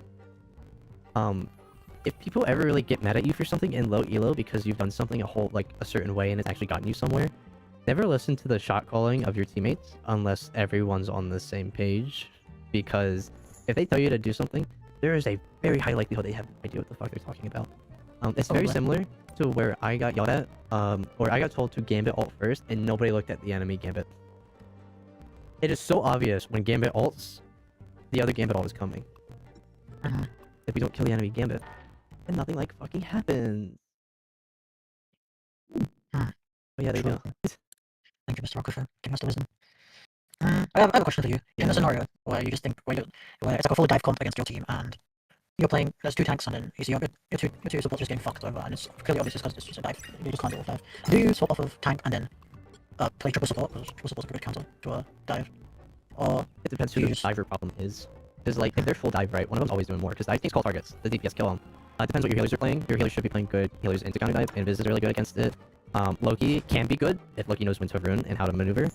If people ever really get mad at you for something in low elo because you've done something a certain way and it's actually gotten you somewhere, never listen to the shot calling of your teammates unless everyone's on the same page, because if they tell you to do something, there is a very high likelihood they have no idea what the fuck they're talking about. It's very similar to where I got yelled at, or I got told to Gambit ult first and nobody looked at the enemy Gambit. It is so obvious when Gambit ults, the other Gambit ult is coming. If we don't kill the enemy Gambit, then nothing like fucking happens. But yeah, there you go. Thank you, Mr. Rocker, for giving us the wisdom. I have a question for you. In a scenario where you just think, where it's like a full dive comp against your team, and you're playing, there's 2 tanks, and then you see your two supports just getting fucked over, and it's clearly obvious because it's just a dive. You just can't deal with dive. Do you swap off of tank and then play triple support? Because triple support's a good counter to a dive. Or it depends who the diver problem is. Because like, if they're full dive, right, one of them's always doing more, because dive teams call targets. The DPS kill them. It depends what your healers are playing. Your healers should be playing good healers into counter dive. Invis is really good against it. Loki can be good if Loki knows when to rune and how to maneuver.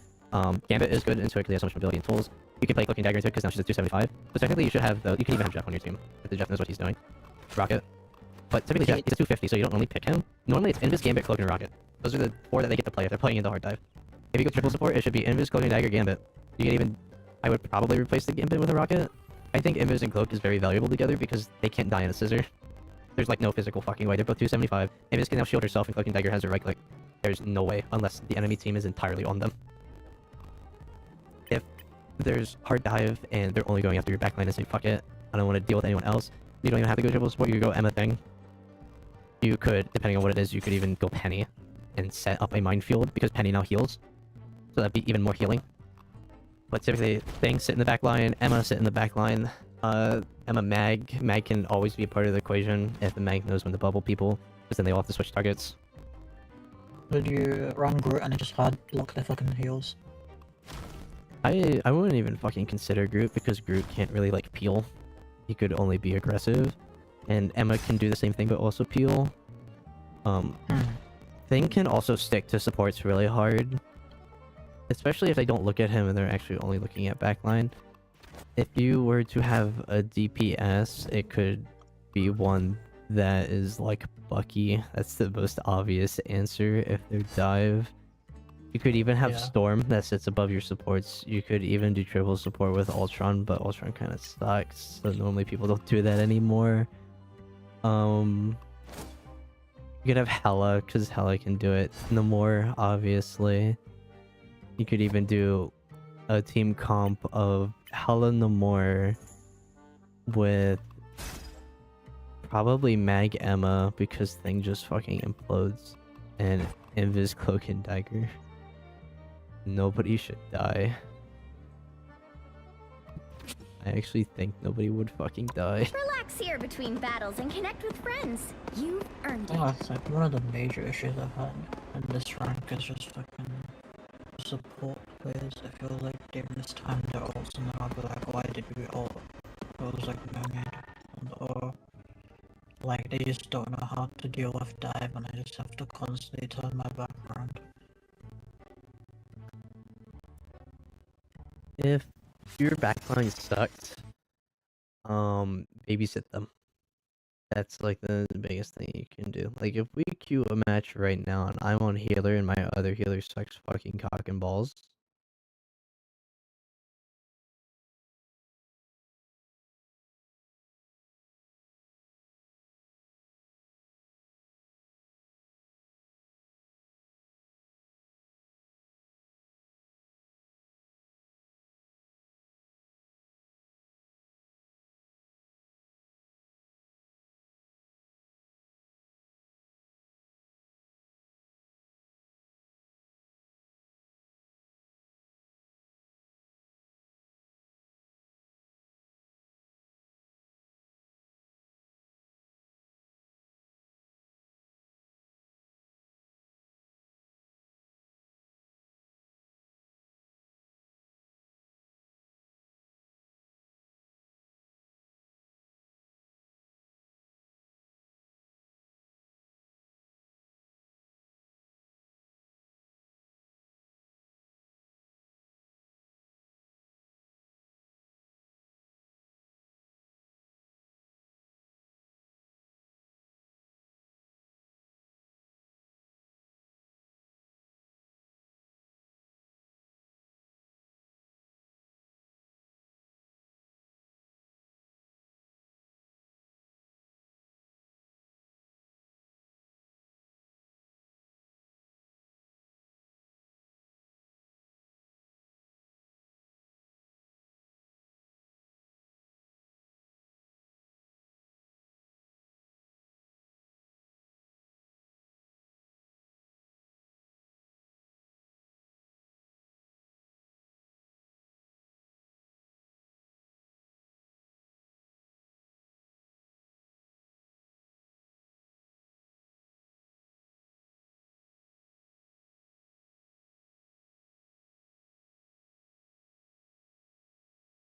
Gambit is good into it because he has so much mobility and tools. You can play Cloaking Dagger into it because now she's at 275. But technically you should have you can even have Jeff on your team if the Jeff knows what he's doing. Rocket. But typically Jeff, he's at 250, so you don't normally pick him. Normally it's Invis, Gambit, Cloaking, and Rocket. Those are the 4 that they get to play if they're playing into hard dive. If you go triple support, it should be Invis, Cloaking Dagger, Gambit. You can even, I would probably replace the Gambit with a Rocket. I think Invis and Cloak is very valuable together because they can't die in a scissor. There's like no physical fucking way. They're both 275. Invis can now shield herself and Cloaking Dagger has her right click. there's no way unless the enemy team is entirely on them. If there's hard dive and they're only going after your backline and say fuck it, I don't want to deal with anyone else, you don't even have to go triple support, you could go Emma thing. You could, depending on what it is, you could even go Penny and set up a minefield because Penny now heals. So that'd be even more healing. But typically, Thing sit in the back line, Emma sit in the back line, Emma Mag. Mag can always be a part of the equation if the Mag knows when to bubble people, because then they all have to switch targets. Would you run Groot and then just hard block their fucking heals? I wouldn't even fucking consider Groot because Groot can't really like peel. He could only be aggressive. And Emma can do the same thing but also peel. Thing can also stick to supports really hard. Especially if they don't look at him and they're actually only looking at backline. If you were to have a DPS, it could be one that is like Bucky. That's the most obvious answer if they're dive. You could even have Storm that sits above your supports. You could even do triple support with Ultron, but Ultron kind of sucks. So normally people don't do that anymore. You could have Hela, because Hela can do it. Namor, obviously. You could even do a team comp of Hela Namor with probably Mag Emma, because Thing just fucking implodes. And Invis Cloak and Dagger. Nobody should die. I actually think nobody would fucking die. Relax here between battles and connect with friends. You've earned it. Oh, it's like one of the major issues I've had in this rank is just fucking support players. I feel like they mistime their ults and then I'll be like, why did we ult? It was like no need. Or like they just don't know how to deal with dive and I just have to constantly turn my back around. If your backline sucks, babysit them. That's like the biggest thing you can do. Like if we queue a match right now and I'm on healer and my other healer sucks fucking cock and balls,